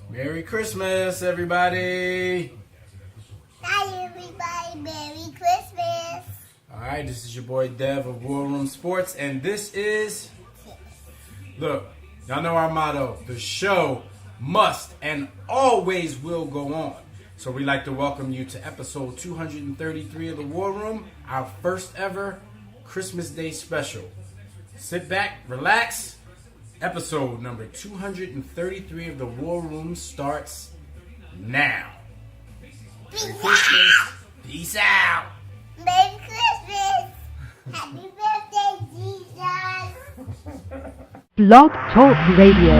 Merry Christmas, everybody. Hi, everybody. Merry Christmas. All right, this is your boy Dev of War Room Sports, and this is, look, y'all know our motto, the show must and always will go on. So we'd like to welcome you to episode 233 of the War Room, our first ever Christmas Day special. Sit back, relax. Episode number 233 of the War Room starts now. Merry Christmas. Peace out. Merry Christmas. Happy birthday, Jesus. Blog Talk Radio.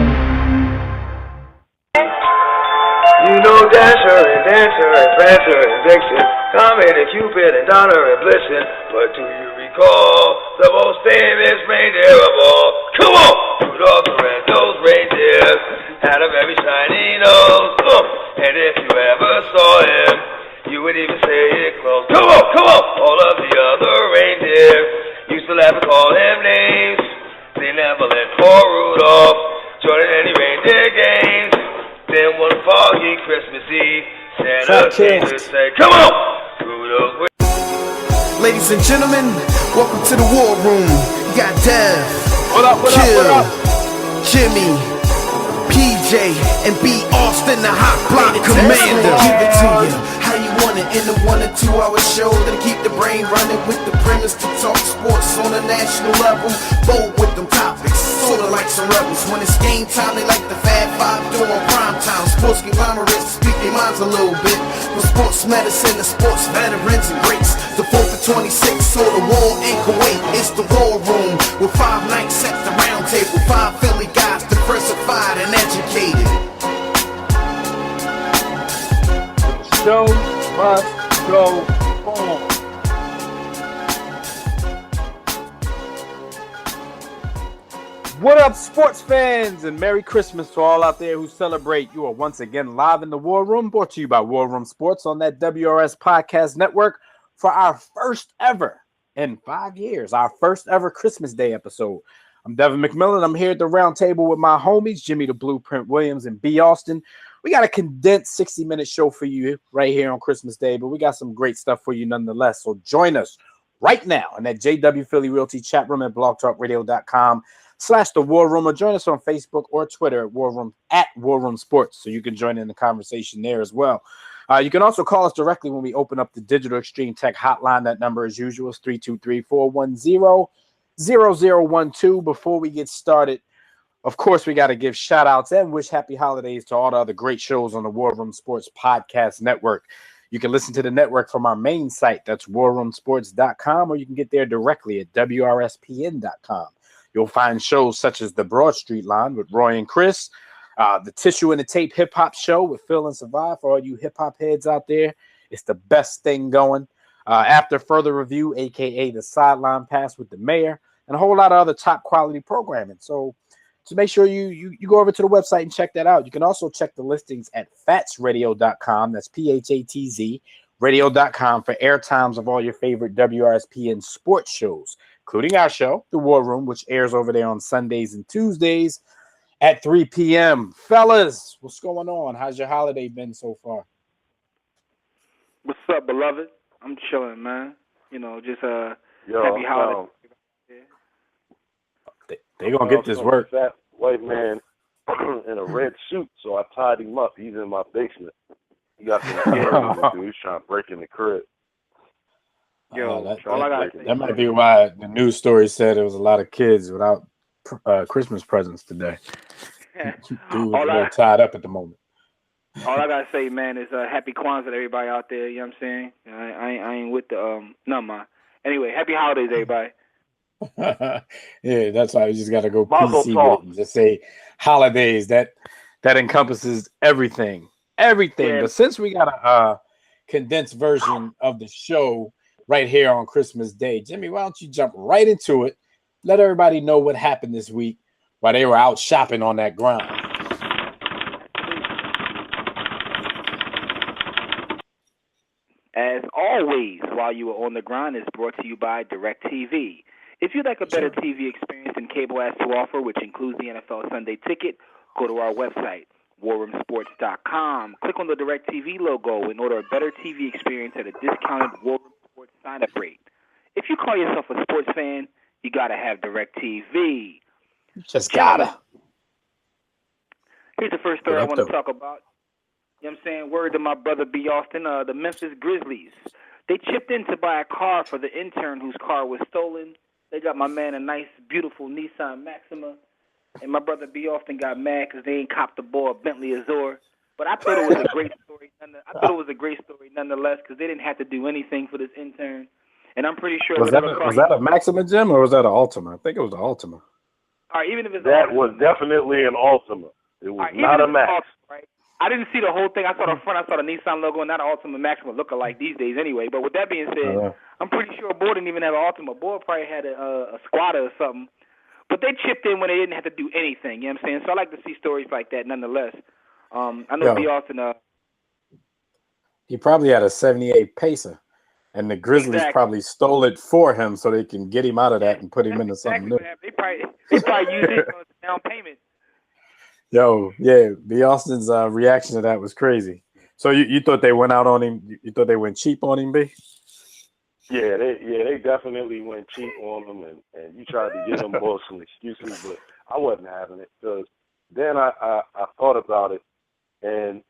You know Dasher and Dancer and Prancer and Vixen, Comet and Cupid and Donner and Blitzen. But do you recall the most famous reindeer of all? Come on! Rudolph the red-nosed reindeer had a very shiny nose. And if you ever saw him, you would even say it close. Come on, come on! All of the other reindeer used to laugh and call him names. They never let poor Rudolph join in any reindeer games. Then one foggy Christmas Eve, Santa came to say, come on! Rudolph. Ladies and gentlemen, welcome to the War Room. You got Dev, What up, Kill, Jimmy, PJ, and B. Austin, the hot block commander. Give it to you how you want it in a 1 or 2 hour show that'll keep the brain running with the premise to talk sports on a national level. Bold with them topics, sorta like some rebels. When it's game time, they like the Fab Five doing prime time. Sports conglomerates speak their minds a little bit. From sports medicine to sports veterans and greats. The 4th of 26, so the war in Kuwait. It's the War Room with 5 nights at the round table. 5 Philly guys diversified and educated. The show must go on. What up, sports fans, and Merry Christmas to all out there who celebrate. You are once again live in the War Room, brought to you by War Room Sports on that WRS Podcast Network for our first ever in 5 years, our first ever Christmas Day episode. I'm Devin McMillan. I'm here at the round table with my homies, Jimmy the Blueprint Williams and B. Austin. We got a condensed 60-minute show for you right here on Christmas Day, but we got some great stuff for you nonetheless. So join us right now in that JW Philly Realty chat room at blogtalkradio.com/the War Room, or join us on Facebook or Twitter at War Room Sports, so you can join in the conversation there as well. You can also call us directly when we open up the Digital Extreme Tech hotline. That number, as usual, is 323-410-0012. Before we get started, of course, we got to give shout-outs and wish happy holidays to all the other great shows on the War Room Sports Podcast Network. You can listen to the network from our main site, that's warroomsports.com, or you can get there directly at wrspn.com. You'll find shows such as The Broad Street Line with Roy and Chris, the Tissue and the Tape Hip Hop Show with Phil and Survive. For all you hip hop heads out there, it's the best thing going. After Further Review, aka the Sideline Pass with the Mayor, and a whole lot of other top quality programming. So make sure you go over to the website and check that out. You can also check the listings at fatsradio.com. That's PHATZ radio.com for air times of all your favorite WRSPN sports shows, including our show, The War Room, which airs over there on Sundays and Tuesdays at 3 p.m. Fellas, what's going on? How's your holiday been so far? What's up, beloved? I'm chilling, man. You know, just happy holiday. They gonna get this work. Fat white man in a red suit, so I tied him up. He's in my basement. He got some scamming to do. He's trying to break in the crib. That might be why the news story said there was a lot of kids without Christmas presents today. Dude was a little tied up at the moment. All I gotta say, man, is happy Kwanzaa to everybody out there. You know what I'm saying? I ain't with the no mind. Anyway, happy holidays, everybody. Yeah, that's why we just got to go PC with it and just say holidays. That encompasses everything. Yeah. But since we got a condensed version of the show right here on Christmas Day, Jimmy, why don't you jump right into it? Let everybody know what happened this week while they were out shopping on that ground. As always, while you are on the grind, is brought to you by DirecTV. If you'd like a better TV experience than cable has to offer, which includes the NFL Sunday Ticket, go to our website, warroomsports.com. warroomsports.com. Click on the DirecTV logo and order a better TV experience at a discounted War Room Sports sign-up rate. If you call yourself a sports fan, you got to have DirecTV. Just gotta. Here's the first story I want to talk about. You know what I'm saying? Word to my brother B. Austin, the Memphis Grizzlies. They chipped in to buy a car for the intern whose car was stolen. They got my man a nice, beautiful Nissan Maxima. And my brother B. Austin got mad because they ain't copped the boy a Bentley Azure. But I thought it was a great story. Nonetheless, because they didn't have to do anything for this intern. And I'm pretty sure was that a Maxima, Jim, or was that an Altima? I think it was an Altima. All right, even if it's that was definitely an Altima. It was not a Max. Altima, right? I didn't see the whole thing. I saw the front. I saw the Nissan logo, and not an Altima Maxima look alike these days anyway. But with that being said, I'm pretty sure Boy didn't even have an Altima. Boy probably had a Squatter or something. But they chipped in when they didn't have to do anything. You know what I'm saying? So I like to see stories like that nonetheless. I know B. Austin. He probably had a 78 Pacer, and the Grizzlies probably stole it for him so they can get him out of that and put him into something new. They probably used it on down payment. Yo, yeah, B. Austin's reaction to that was crazy. So you thought they went out on him? You thought they went cheap on him, B? Yeah, they definitely went cheap on him, and you tried to give them both some excuses, but I wasn't having it because then I thought about it, and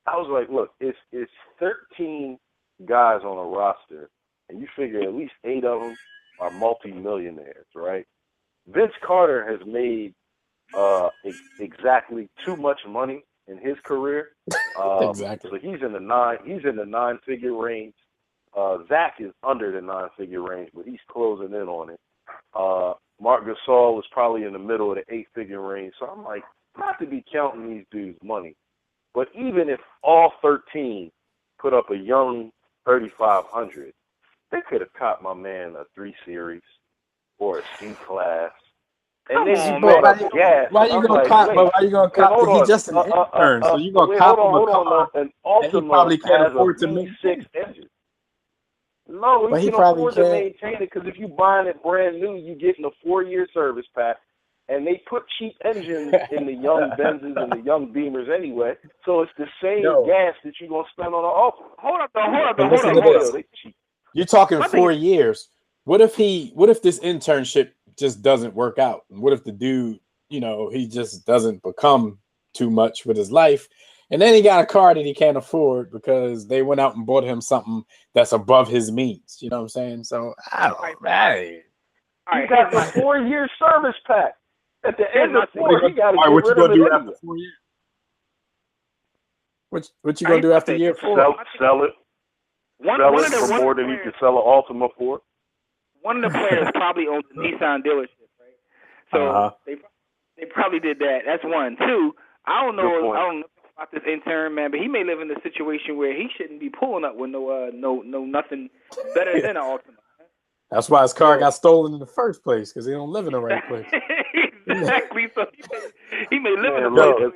I was like, look, it's 13 guys on a roster, and you figure at least 8 of them are multi-millionaires, right? Vince Carter has made exactly too much money in his career. Exactly. So he's in the 9-figure range. Zach is under the 9-figure range, but he's closing in on it. Marc Gasol is probably in the middle of the 8-figure range. So I'm like, not to be counting these dudes' money, but even if all 13 put up a young 3,500, they could have caught my man a 3 Series or a C-Class. And then you brought up gas. Why you gonna cop? He's just an intern, so you gonna cop him a car, and he probably can't afford to make 6 engines. No, he can afford to maintain it because if you're buying it brand new, you're getting a 4-year service pack, and they put cheap engines in the young Benzes and the young Beamers anyway. So it's the same gas that you're gonna spend on an Altima. Hold up. You're talking 4 years. What if this internship just doesn't work out? What if the dude, he just doesn't become too much with his life? And then he got a car that he can't afford because they went out and bought him something that's above his means. You know what I'm saying? So, I don't know, man. He got the 4-year service pack. At the end of 4, he got to get what you rid gonna of do it. after 4 years? What you gonna do after year 4? Sell it for more than he could sell an Altima for. One of the players probably owns a Nissan dealership, right? So they probably did that. That's one. 2, I don't know about this intern, man, but he may live in a situation where he shouldn't be pulling up with no nothing better than an Altima. That's why his car got stolen in the first place, because he don't live in the right place. Exactly. So he may live in the place.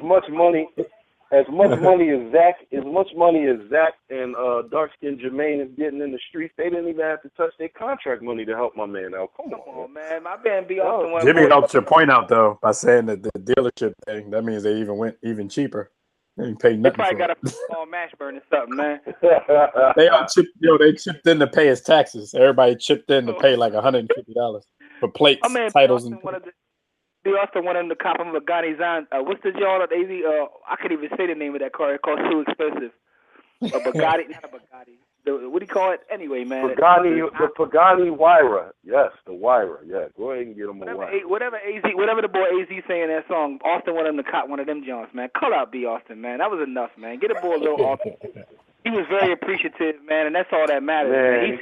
As much money as Zach and dark skinned Jermaine is getting in the streets, they didn't even have to touch their contract money to help my man out. Come on, man. My man B. Austin. Jimmy helped your point out though by saying that the dealership thing, that means they even went even cheaper. They didn't pay nothing. They probably got a small mash burn or something, man. They chipped in to pay his taxes. Everybody chipped in to pay like $150 for plates, titles, and. B. Austin wanted him to cop him a Bugatti Zan. What's the y'all at AZ? I can't even say the name of that car. It costs too expensive. A Bugatti, not a Bugatti. What do you call it? Anyway, man. The Pagani Huayra. Yes, the Huayra. Yeah, go ahead and get him a Huayra. Whatever the boy AZ saying that song, Austin wanted him to cop one of them Johns, man. Call out B. Austin, man. That was enough, man. Get a boy a little Austin. He was very appreciative, man, and that's all that matters. Man.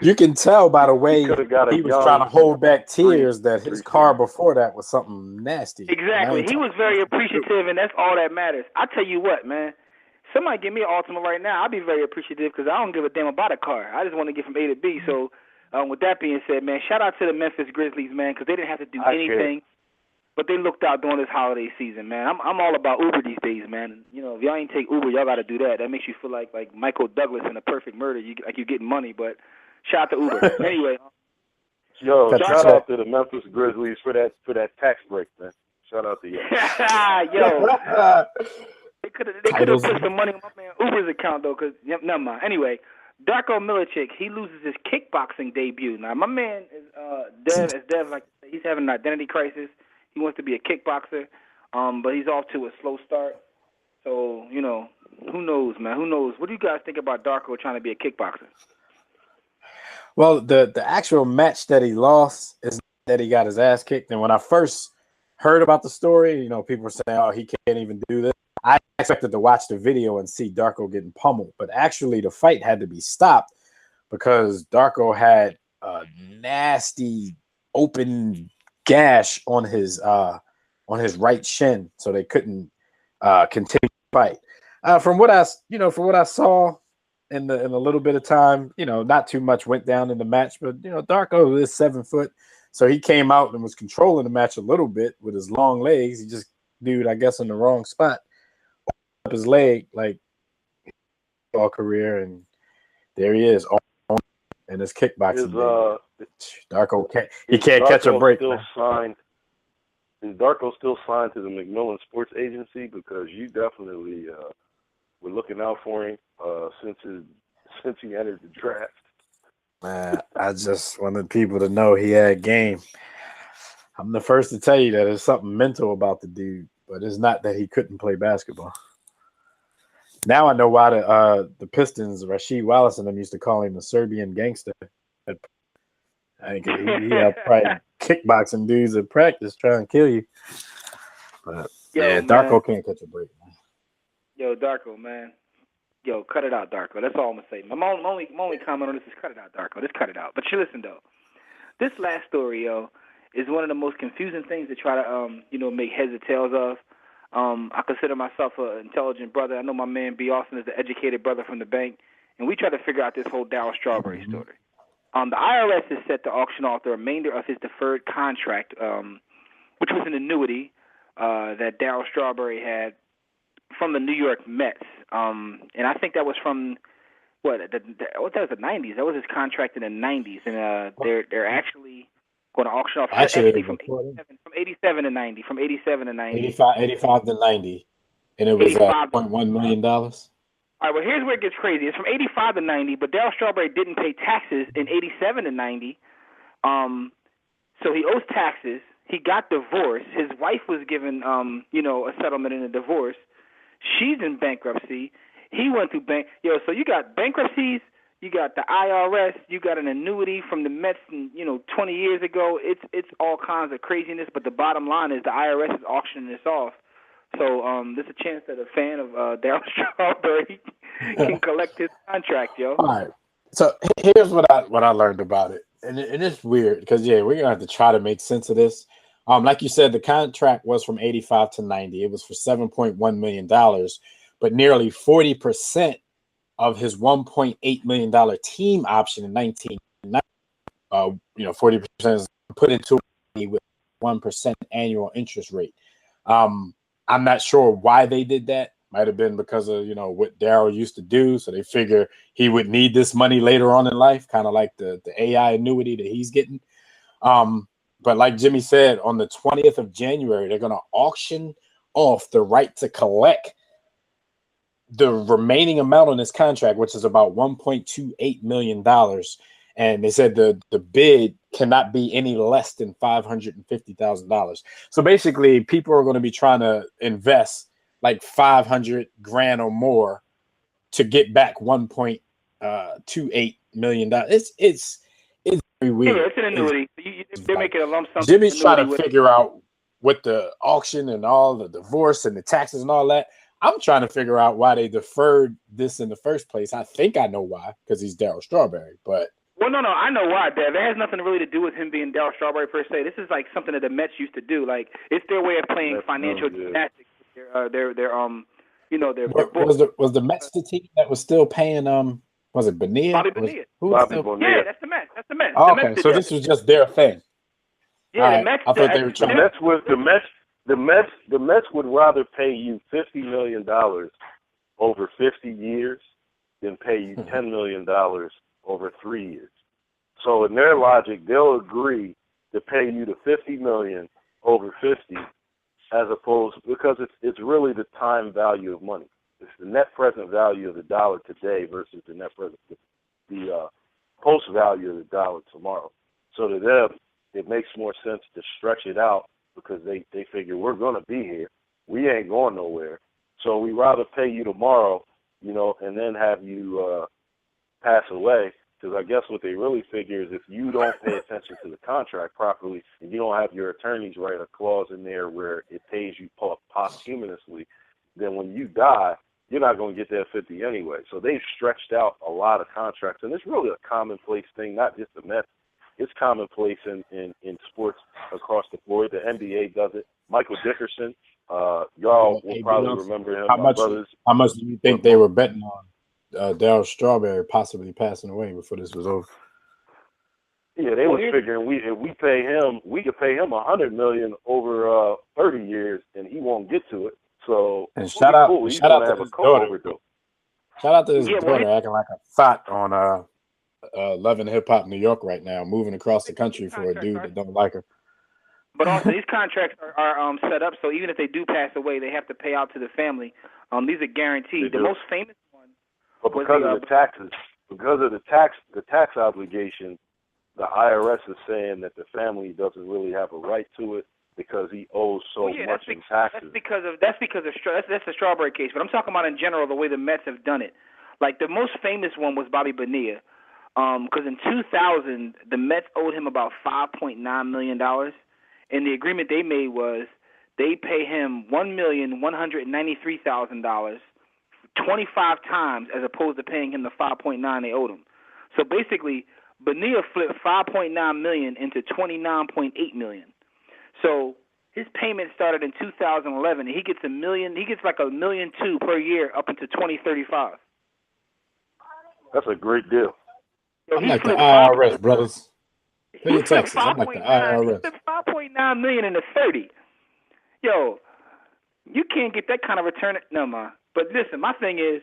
You can tell by the way he was trying to hold back tears that his car before that was something nasty. Exactly. He was very appreciative, and that's all that matters. I tell you what, man. Somebody give me an Altima right now. I'll be very appreciative because I don't give a damn about a car. I just want to get from A to B. So with that being said, man, shout out to the Memphis Grizzlies, man, because they didn't have to do anything. But they looked out during this holiday season, man. I'm all about Uber these days, man. If y'all ain't take Uber, y'all got to do that. That makes you feel like Michael Douglas in A Perfect Murder. You're getting money, but shout out to Uber. Anyway. Shout out to the Memphis Grizzlies for that tax break, man. Shout out to you. Yo, they could have Titles. put some money on my man Uber's account though, cause never mind. Anyway, Darko Milicic, he loses his kickboxing debut. Now my man is Dev, like he's having an identity crisis. He wants to be a kickboxer, but he's off to a slow start. So you know, who knows, man? Who knows? What do you guys think about Darko trying to be a kickboxer? Well, the actual match that he lost is that he got his ass kicked. And when I first heard about the story, you know, people were saying, "Oh, he can't even do this." I expected to watch the video and see Darko getting pummeled, but actually the fight had to be stopped because Darko had a nasty open gash on his right shin, so they couldn't continue the fight. From what I saw in the little bit of time, you know, not too much went down in the match, but you know, Darko is 7 foot, so he came out and was controlling the match a little bit with his long legs. He just dude, I guess, in the wrong spot. Up his leg like all career, and there he is in his kickboxing. Darko can't catch a break. Is Darko still signed to the McMillan Sports Agency? Because you definitely were looking out for him since he entered the draft. Man, I just wanted people to know he had game. I'm the first to tell you that there's something mental about the dude, but it's not that he couldn't play basketball. Now I know why the Pistons, Rasheed Wallace and them used to call him the Serbian gangster. I think he had probably kickboxing dudes at practice trying to kill you. But yeah, Darko can't catch a break, man. Yo, Darko, man. Yo, cut it out, Darko. That's all I'm gonna say. My only comment on this is cut it out, Darko. Just cut it out. But you listen though. This last story, yo, is one of the most confusing things to try to make heads or tails of. I consider myself an intelligent brother. I know my man B. Austin is the educated brother from the bank, and we try to figure out this whole Darryl Strawberry story. The IRS is set to auction off the remainder of his deferred contract, which was an annuity that Darryl Strawberry had from the New York Mets. And I think that was from that was the 90s. That was his contract in the 90s, and they're actually going to auction off from 87 to 90. From 87 to 90. 85 to 90. And it was $1.1 million. All right, well, here's where it gets crazy. It's from 85 to 90, but Darryl Strawberry didn't pay taxes in 87 to 90. So he owes taxes. He got divorced. His wife was given, a settlement in a divorce. She's in bankruptcy. He went through so you got bankruptcies. You got the IRS. You got an annuity from the Mets, 20 years ago. It's all kinds of craziness. But the bottom line is the IRS is auctioning this off. So there's a chance that a fan of Darryl Strawberry can collect his contract, yo. All right. So here's what I learned about it, and it's weird because we're gonna have to try to make sense of this. Like you said, the contract was from 85 to 90. It was for $7.1 million, but nearly 40% of his $1.8 million team option in 1990, 40% is put into it with 1% annual interest rate. I'm not sure why they did that. Might have been because of, what Darryl used to do. So they figure he would need this money later on in life, kind of like the AI annuity that he's getting. But like Jimmy said, on the 20th of January, they're going to auction off the right to collect the remaining amount on this contract, which is about $1.28 million. And they said the bid cannot be any less than $550,000. So basically, people are going to be trying to invest like $500,000 or more to get back $1.28 million. It's very weird. Yeah, it's an annuity. They're making a lump sum. Jimmy's trying to figure out with the auction and all the divorce and the taxes and all that. I'm trying to figure out why they deferred this in the first place. I think I know why, because he's Darryl Strawberry. But no, I know why, Dev. It has nothing really to do with him being Darryl Strawberry per se. This is like something that the Mets used to do. Like it's their way of playing financial gymnastics. Was the Mets the team that was still paying was it Bonilla? Bobby Bonilla. Bonilla. Yeah, that's the Mets. Oh, okay, so this was just their thing. Yeah, right. the Mets. I thought they were trying. The Mets would rather pay you $50 million over 50 years than pay you $10 million over 3 years. So in their logic, they'll agree to pay you the $50 million over 50, as opposed because it's really the time value of money. It's the net present value of the dollar today versus the net present the post value of the dollar tomorrow. So to them, it makes more sense to stretch it out because they figure we're going to be here. We ain't going nowhere. So we rather pay you tomorrow, and then have you pass away. Because I guess what they really figure is if you don't pay attention to the contract properly and you don't have your attorneys write a clause in there where it pays you posthumously, then when you die, you're not going to get that 50 anyway. So they've stretched out a lot of contracts, and it's really a commonplace thing, not just the Mets. It's commonplace in sports across the board. The NBA does it. Michael Dickerson, y'all will probably remember him. How much do you think they were betting on Darryl Strawberry possibly passing away before this was over? Yeah, they was figuring if we pay him, we could pay him $100 million over 30 years, and he won't get to it. So and shout out to his daughter. Shout out to his Yeah, daughter acting like a thought on Love and Hip Hop New York right now, moving across the country for a dude that don't like her. But also, these contracts are set up so even if they do pass away, they have to pay out to the family. These are guaranteed. The most famous one. But because of the taxes, because of the tax obligation, the IRS is saying that the family doesn't really have a right to it because he owes so much in taxes. That's the Strawberry case. But I'm talking about in general the way the Mets have done it. Like the most famous one was Bobby Bonilla, because in 2000 the Mets owed him about $5.9 million, and the agreement they made was they pay him $1,193,000 25 times as opposed to paying him the 5.9 they owed him. So basically, Bonilla flipped $5.9 million into $29.8 million. So his payment started in 2011, and he gets $1 million. He gets like $1.2 million per year up into 2035. That's a great deal. So I'm like the IRS, brothers. Pay your taxes. I'm like the IRS. He flipped $5.9 million into 30. Yo, you can't get that kind of return. No, man. But listen, my thing is,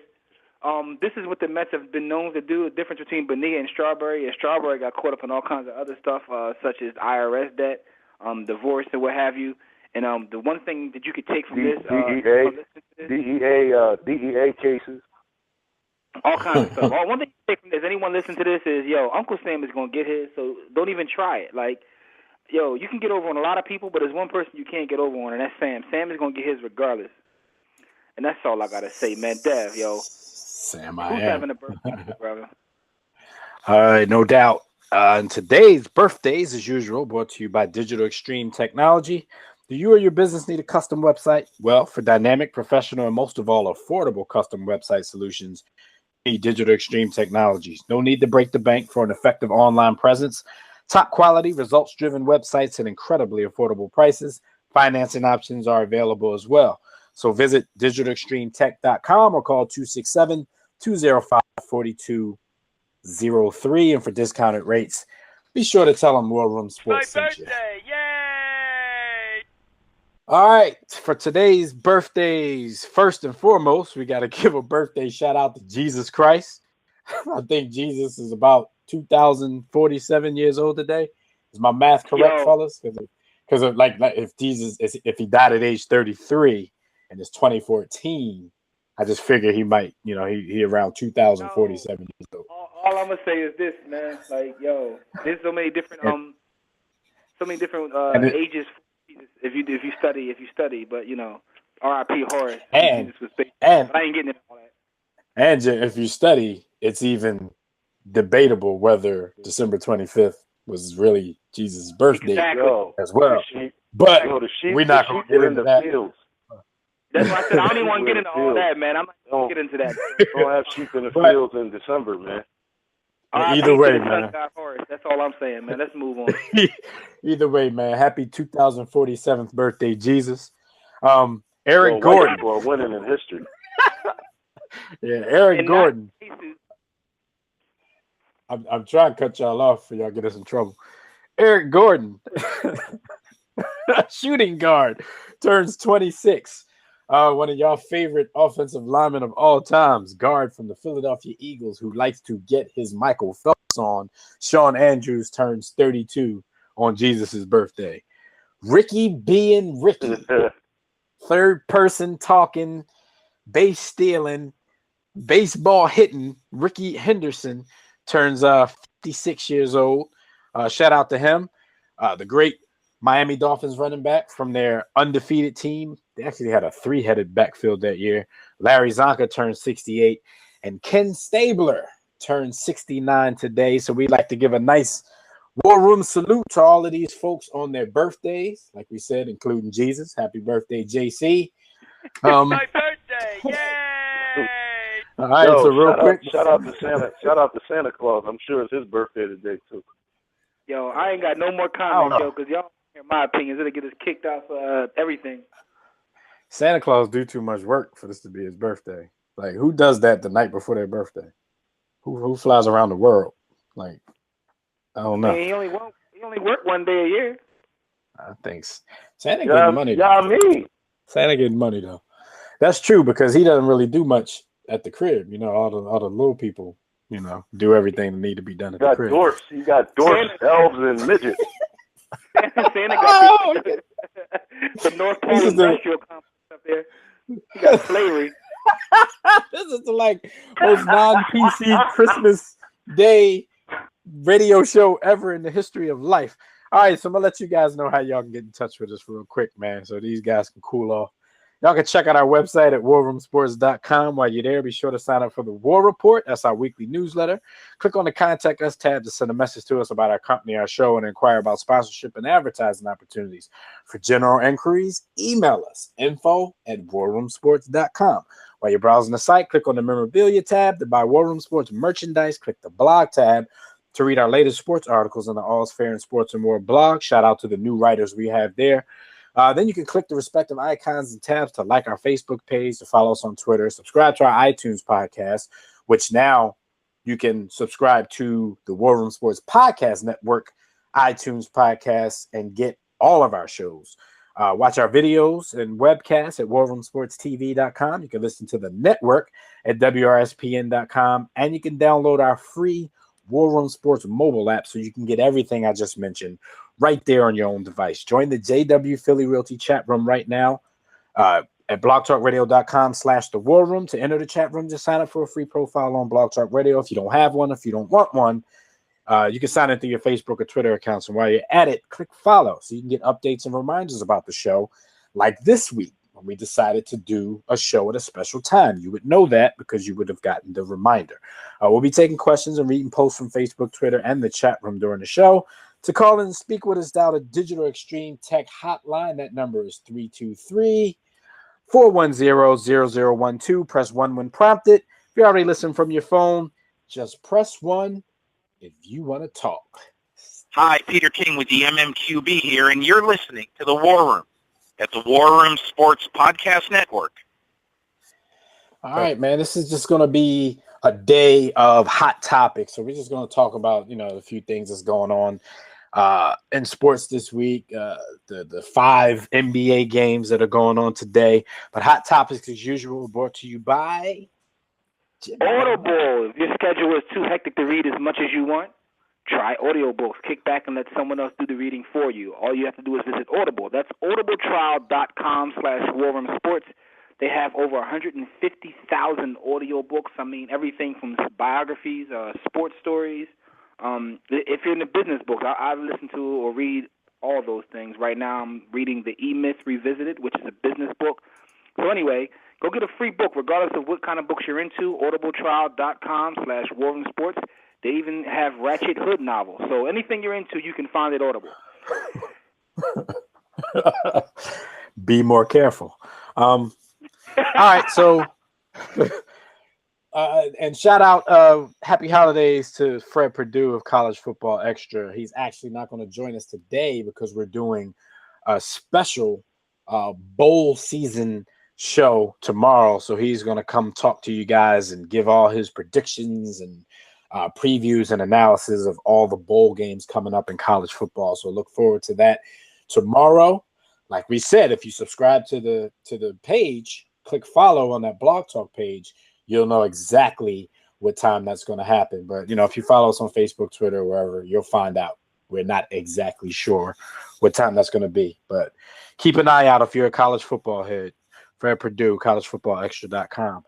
this is what the Mets have been known to do. The difference between Bonilla and Strawberry is Strawberry got caught up in all kinds of other stuff, such as IRS debt, divorce, and what have you. And the one thing that you could take from DEA cases, all kinds of stuff. One thing you take from this, anyone listen to this is, Uncle Sam is gonna get his, so don't even try it. Like, you can get over on a lot of people, but there's one person you can't get over on, and that's Sam. Sam is gonna get his regardless. And that's all I gotta say, man. Dev, Sam, who's having a birthday, brother? All right, no doubt. And today's birthdays, as usual, brought to you by Digital Extreme Technology. Do you or your business need a custom website? Well, for dynamic, professional, and most of all, affordable custom website solutions, you need Digital Extreme Technologies. No need to break the bank for an effective online presence. Top quality, results-driven websites at incredibly affordable prices. Financing options are available as well. So visit digitalextremetech.com or call 267-205-4203. And for discounted rates, be sure to tell them War Room Sports sent you. Yay! All right, for today's birthdays, first and foremost, we got to give a birthday shout out to Jesus Christ. I think Jesus is about 2,047 years old today. Is my math correct, fellas? Because like if Jesus, if he died at age 33 and it's 2014, I just figure he might, he around 2,047 years old. All I'm gonna say is this, man. Like, there's so many different ages. If you study, but R.I.P. Horace. And but I ain't getting into all that. And if you study, it's even debatable whether December 25th was really Jesus' birthday as well. But we're not going to get into that. That's why I said I don't even want to get into all that, man. I'm not going to get into that. Don't have sheep in the fields in December, man. Either way, man. That's all I'm saying, man. Let's move on. Either way, man. Happy 2047th birthday, Jesus. Eric Gordon. People are winning in history. Yeah, Eric Gordon. I'm trying to cut y'all off for y'all get us in trouble. Eric Gordon, shooting guard, turns 26. One of y'all favorite offensive linemen of all times, guard from the Philadelphia Eagles, who likes to get his Michael Phelps on. Sean Andrews turns 32 on Jesus' birthday. Ricky being Ricky third person talking, base stealing, baseball hitting Ricky Henderson turns 56 years old. Shout out to him. The great Miami Dolphins running back from their undefeated team. They actually had a three-headed backfield that year. Larry Zonka turned 68, and Ken Stabler turned 69 today. So we'd like to give a nice War Room salute to all of these folks on their birthdays, like we said, including Jesus. Happy birthday, JC. My birthday! Yay! All right, Yo, so real quick. shout out to Santa. Shout out to Santa Claus. I'm sure it's his birthday today too. Yo, I ain't got no more comments, yo, because y'all hear my opinions. It'll get us kicked off everything. Santa Claus do too much work for this to be his birthday. Like, who does that the night before their birthday? Who flies around the world? Like, I don't know. Hey, he only work one day a year. I think Santa getting money. Santa getting money though. That's true because he doesn't really do much at the crib. You know, all the little people, you know, do everything that need to be done at the crib. You got dwarfs, elves, and midgets. Santa got the North Pole Industrial Complex up there. You got slavery. This is the most non-PC Christmas Day radio show ever in the history of life. All right, so I'm gonna let you guys know how y'all can get in touch with us real quick, man, so these guys can cool off. Y'all can check out our website at warroomsports.com. While you're there, be sure to sign up for the War Report. That's our weekly newsletter. Click on the Contact Us tab to send a message to us about our company, our show, and inquire about sponsorship and advertising opportunities. For general inquiries, email us, info@warroomsports.com. While you're browsing the site, click on the Memorabilia tab to buy War Room Sports merchandise. Click the Blog tab to read our latest sports articles on the All's Fair in Sports and More blog. Shout out to the new writers we have there. Then you can click the respective icons and tabs to like our Facebook page, to follow us on Twitter, subscribe to our iTunes podcast, which now you can subscribe to the War Room Sports Podcast Network, iTunes podcasts, and get all of our shows. Watch our videos and webcasts at warroomsportstv.com. You can listen to the network at wrspn.com, and you can download our free War Room Sports mobile app so you can get everything I just mentioned right there on your own device. Join the JW Philly Realty chat room right now at blogtalkradio.com/the War Room. To enter the chat room, just sign up for a free profile on Blog Talk Radio. If you don't have one, if you don't want one, you can sign in through your Facebook or Twitter accounts. And while you're at it, click follow so you can get updates and reminders about the show. Like this week, when we decided to do a show at a special time. You would know that because you would have gotten the reminder. We'll be taking questions and reading posts from Facebook, Twitter, and the chat room during the show. To call in and speak with us, dial the Digital Extreme Tech Hotline. That number is 323-410-0012. Press 1 when prompted. If you already listen from your phone, just press 1 if you want to talk. Hi, Peter King with the MMQB here, and you're listening to The War Room at the War Room Sports Podcast Network. All right, man. This is just going to be a day of hot topics. So we're just going to talk about, a few things that's going on in sports this week, the 5 NBA games that are going on today. But hot topics, as usual, brought to you by Audible. If your schedule is too hectic to read as much as you want, try audiobooks. Kick back and let someone else do the reading for you. All you have to do is visit Audible. That's audibletrial.com/warroomsports. They have over 150,000 audiobooks. I mean, everything from biographies, sports stories. If you're in the business books, I listen to or read all those things. Right now I'm reading The E-Myth Revisited, which is a business book. So anyway, go get a free book regardless of what kind of books you're into, audibletrial.com/warroomsports. They even have Ratchet Hood novels. So anything you're into, you can find at Audible. Be more careful. All right, so and shout out happy holidays to Fred Perdue of College Football Extra. He's actually not going to join us today because we're doing a special bowl season show tomorrow. So he's going to come talk to you guys and give all his predictions and previews and analysis of all the bowl games coming up in college football. So look forward to that tomorrow. Like we said, if you subscribe to the page, click follow on that Blog Talk page, you'll know exactly what time that's going to happen. But, if you follow us on Facebook, Twitter, wherever, you'll find out we're not exactly sure what time that's going to be. But keep an eye out if you're a college football head. Fred Purdue, collegefootballextra.com.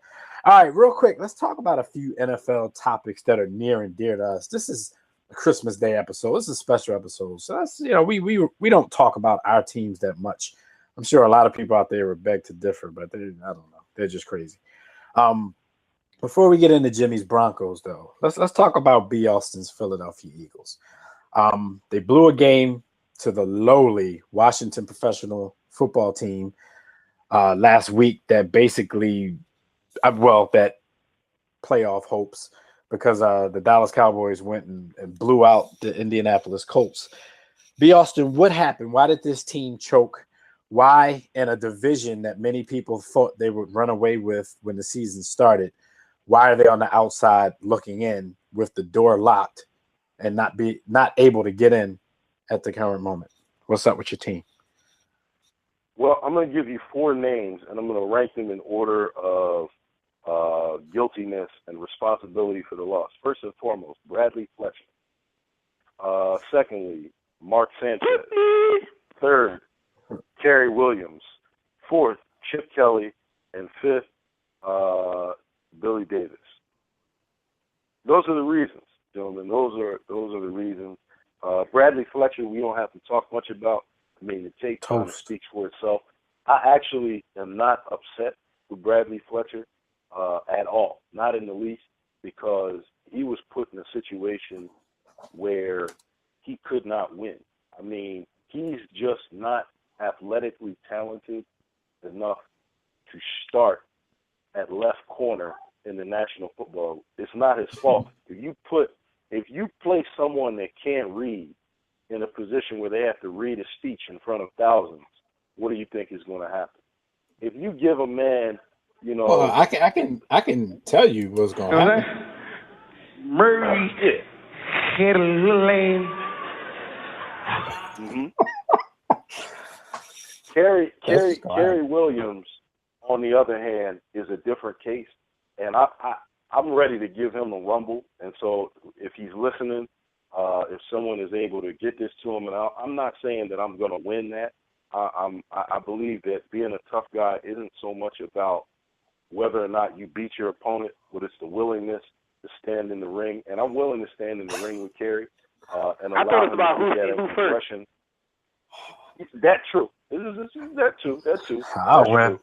All right, real quick, let's talk about a few NFL topics that are near and dear to us. This is a Christmas Day episode. This is a special episode. So that's, we don't talk about our teams that much. I'm sure a lot of people out there would beg to differ, but I don't know. They're just crazy. Before we get into Jimmy's Broncos, though, let's talk about B. Austin's Philadelphia Eagles. They blew a game to the lowly Washington professional football team last week that basically, that playoff hopes, because the Dallas Cowboys went and blew out the Indianapolis Colts. B. Austin, what happened? Why did this team choke? Why, in a division that many people thought they would run away with when the season started, why are they on the outside looking in with the door locked and not able to get in at the current moment? What's up with your team? Well, I'm going to give you 4 names, and I'm going to rank them in order of guiltiness and responsibility for the loss. First and foremost, Bradley Fletcher. Secondly, Mark Sanchez. Third, Kerry Williams. Fourth, Chip Kelly. And fifth, Billy Davis. Those are the reasons, gentlemen. Those are the reasons. Bradley Fletcher, we don't have to talk much about. I mean, the tape kind of speaks for itself. I actually am not upset with Bradley Fletcher at all, not in the least, because he was put in a situation where he could not win. I mean, he's just not athletically talented enough to start at left corner in the National Football. It's not his fault. If you place someone that can't read in a position where they have to read a speech in front of thousands, what do you think is going to happen? If you give a man, I can tell you what's going to happen. Murray had a little lane. Kerry Williams, on the other hand, is a different case, and I'm ready to give him a rumble. And so, if he's listening, if someone is able to get this to him, and I'm not saying that I'm going to win that. I believe that being a tough guy isn't so much about whether or not you beat your opponent, but it's the willingness to stand in the ring. And I'm willing to stand in the ring with Kerry. And I thought it was about who first. That's true. That too. I'll win.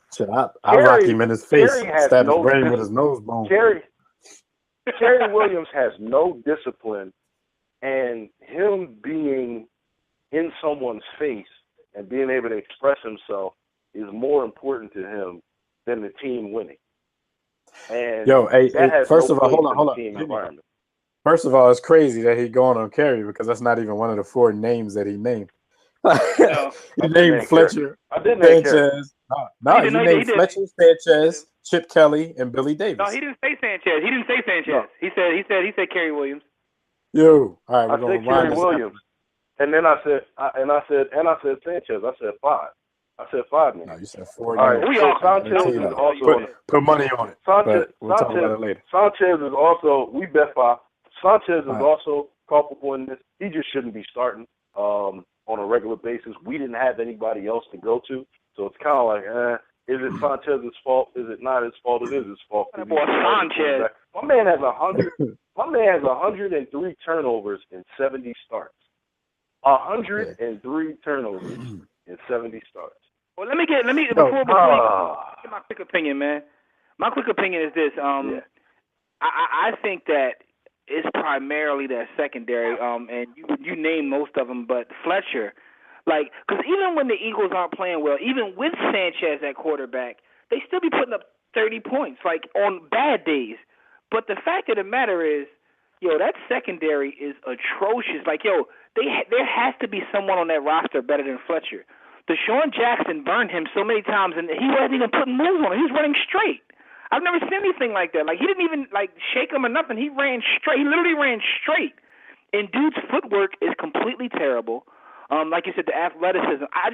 I'll rock him in his face, stab his brain with his nose bone. Kerry Williams has no discipline, and him being in someone's face and being able to express himself is more important to him than the team winning. And first of all, hold on. First of all, it's crazy that he's going on Kerry because that's not even one of the 4 names that he named. He named Fletcher, Sanchez. No, he named Fletcher, Sanchez, Chip Kelly, and Billy Davis. No, he didn't say Sanchez. No. He said Kerry Williams. Yo, all right, I said Kerry Williams, and then I said Sanchez. I said 5. I said 5 names. No, you said 4 all names. Right, Sanchez is also put money on it. We'll talk about it later. Sanchez is also, we bet 5. Sanchez is also culpable in this. He just shouldn't be starting on a regular basis. We didn't have anybody else to go to, so it's kind of like, is it Sanchez's fault? Is it not his fault? It is his fault. Boy, Sanchez. My man has 100. My man has 103 turnovers in 70 starts. 103 turnovers in 70 starts. Well, before we get my quick opinion, man. My quick opinion is this. I think that it's primarily that secondary, and you name most of them, but Fletcher, because even when the Eagles aren't playing well, even with Sanchez at quarterback, they still be putting up 30 points, on bad days. But the fact of the matter is, that secondary is atrocious. There has to be someone on that roster better than Fletcher. Deshaun Jackson burned him so many times, and he wasn't even putting moves on him. He was running straight. I've never seen anything like that. He didn't even shake him or nothing. He ran straight. He literally ran straight. And dude's footwork is completely terrible. Like you said, the athleticism. I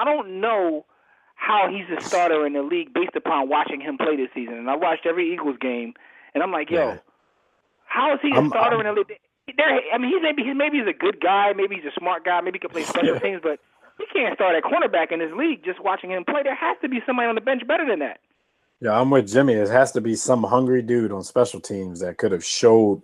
don't know how he's a starter in the league based upon watching him play this season. And I watched every Eagles game, and I'm like, how is he a starter in the league? I mean, maybe he's a good guy, maybe he's a smart guy, maybe he can play special teams, but he can't start at cornerback in this league. Just watching him play, there has to be somebody on the bench better than that. Yeah, I'm with Jimmy. It has to be some hungry dude on special teams that could have showed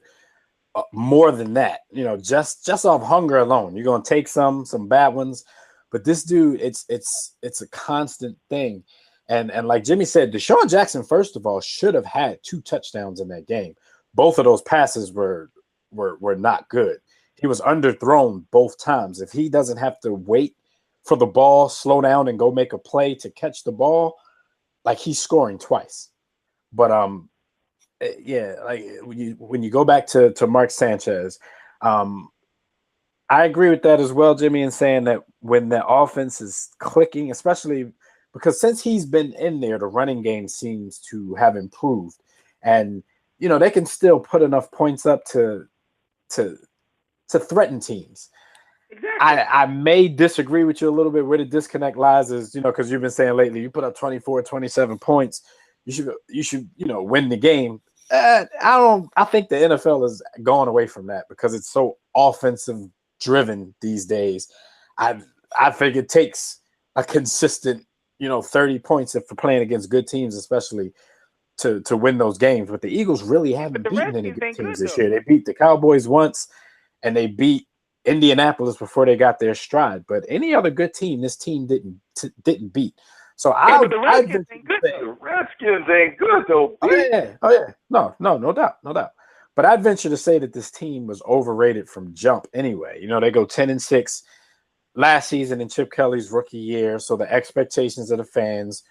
more than that. You know, just off hunger alone, you're gonna take some bad ones, but this dude, it's a constant thing. And like Jimmy said, Deshaun Jackson, first of all, should have had 2 touchdowns in that game. Both of those passes were not good. He was underthrown both times. If he doesn't have to wait for the ball, slow down, and go make a play to catch the ball, like he's scoring twice. But yeah, like when you go back to Mark Sanchez, I agree with that as well, Jimmy, in saying that when the offense is clicking, especially because since he's been in there, the running game seems to have improved, and you know they can still put enough points up to threaten teams. Exactly. I may disagree with you a little bit. Where the disconnect lies is, you know, because you've been saying lately, you put up 24, 27 points, you should, you know, win the game. I think the NFL is going away from that because it's so offensive driven these days. I think it takes a consistent, you know, 30 points if we're playing against good teams, especially to win those games. But the Eagles really haven't beaten any good teams this year. They beat the Cowboys once, and they beat Indianapolis before they got their stride. But any other good team, this team didn't beat. So but the Redskins ain't good. The Redskins ain't good though. Oh yeah. No doubt. But I'd venture to say that this team was overrated from jump anyway. You know, they go 10-6 last season in Chip Kelly's rookie year, so the expectations of the fans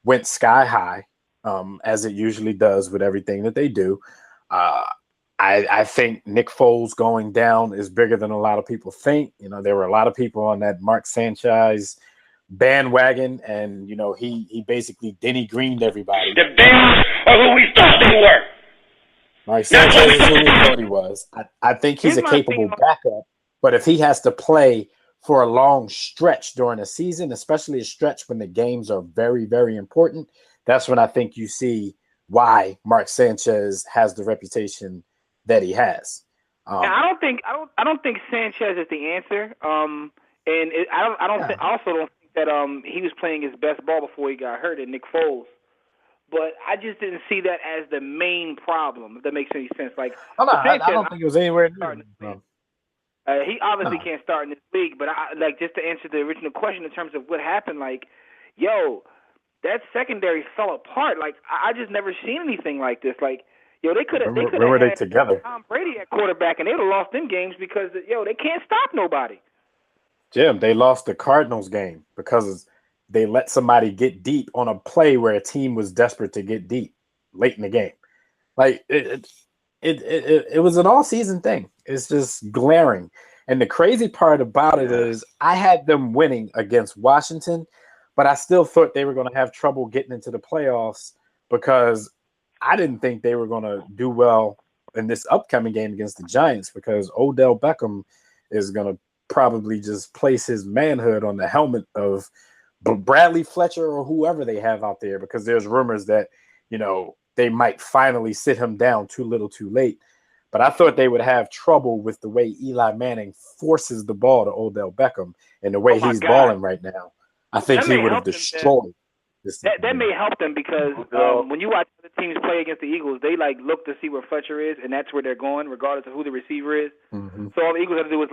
went sky high, as it usually does with everything that they do. I think Nick Foles going down is bigger than a lot of people think. You know, there were a lot of people on that Mark Sanchez bandwagon, and you know he basically Denny Greened everybody. The Bears are who we thought they were. Mark Sanchez is who we thought he was. I think he's a capable backup, but if he has to play for a long stretch during a season, especially a stretch when the games are very, very important, that's when I think you see why Mark Sanchez has the reputation that he has. I don't think Sanchez is the answer. I also don't think that he was playing his best ball before he got hurt, and Nick Foles. But I just didn't see that as the main problem. If that makes any sense. Like, I don't think it was anywhere near. He obviously can't start in this league. But just to answer the original question in terms of what happened, like, that secondary fell apart. Like, I just never seen anything like this. Like, they could have had together? Tom Brady at quarterback, and they would have lost them games because they can't stop nobody. Jim, they lost the Cardinals game because they let somebody get deep on a play where a team was desperate to get deep late in the game. Like it was an all-season thing. It's just glaring. And the crazy part about it is I had them winning against Washington, but I still thought they were going to have trouble getting into the playoffs because I didn't think they were going to do well in this upcoming game against the Giants because Odell Beckham is going to probably just place his manhood on the helmet of Bradley Fletcher or whoever they have out there, because there's rumors that, they might finally sit him down too little too late. But I thought they would have trouble with the way Eli Manning forces the ball to Odell Beckham and the way he's balling right now. I think he would have destroyed this. That may help them because when you watch the teams play against the Eagles, they look to see where Fletcher is, and that's where they're going, regardless of who the receiver is. Mm-hmm. So all the Eagles have to do is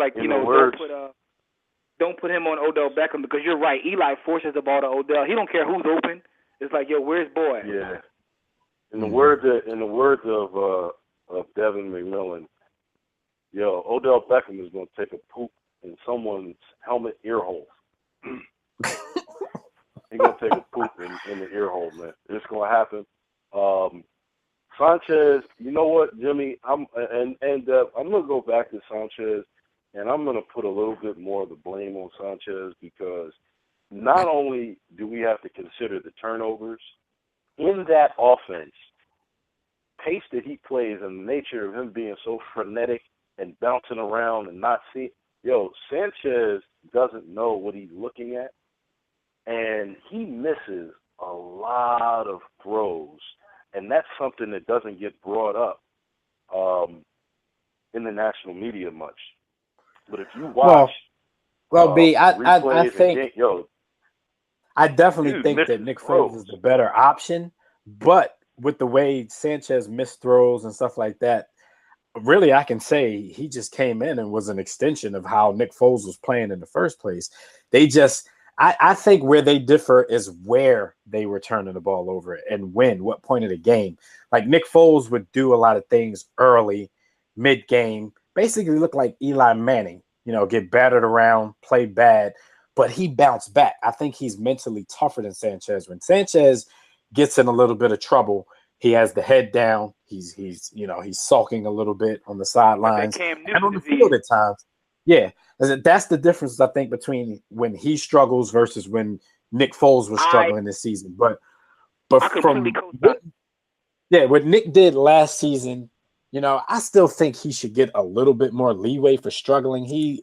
don't put him on Odell Beckham, because you're right. Eli forces the ball to Odell. He don't care who's open. It's like, where's boy? Yeah. In the words of Devin McMillan, Odell Beckham is going to take a poop in someone's helmet ear hole. He's going to take a poop in the ear hole, man. It's going to happen. Sanchez, you know what, Jimmy? I'm going to go back to Sanchez, and I'm going to put a little bit more of the blame on Sanchez, because not only do we have to consider the turnovers in that offense, pace that he plays and the nature of him being so frenetic and bouncing around and not seeing, Sanchez doesn't know what he's looking at, and he misses a lot of throws, and that's something that doesn't get brought up. in the national media much. But if you watch, B, I replays think I definitely dude, think that misses Nick Foles throws. is the better option, but with the way Sanchez missed throws and stuff like that, really I can say he just came in and was an extension of how Nick Foles was playing in the first place. I think where they differ is where they were turning the ball over and when, what point of the game. Like Nick Foles would do a lot of things early, mid-game, basically look like Eli Manning, get battered around, play bad, but he bounced back. I think he's mentally tougher than Sanchez. When Sanchez gets in a little bit of trouble, he has the head down. He's sulking a little bit on the sidelines and on the field at times. Yeah, that's the difference, I think, between when he struggles versus when Nick Foles was struggling this season. But from what Nick did last season, I still think he should get a little bit more leeway for struggling. He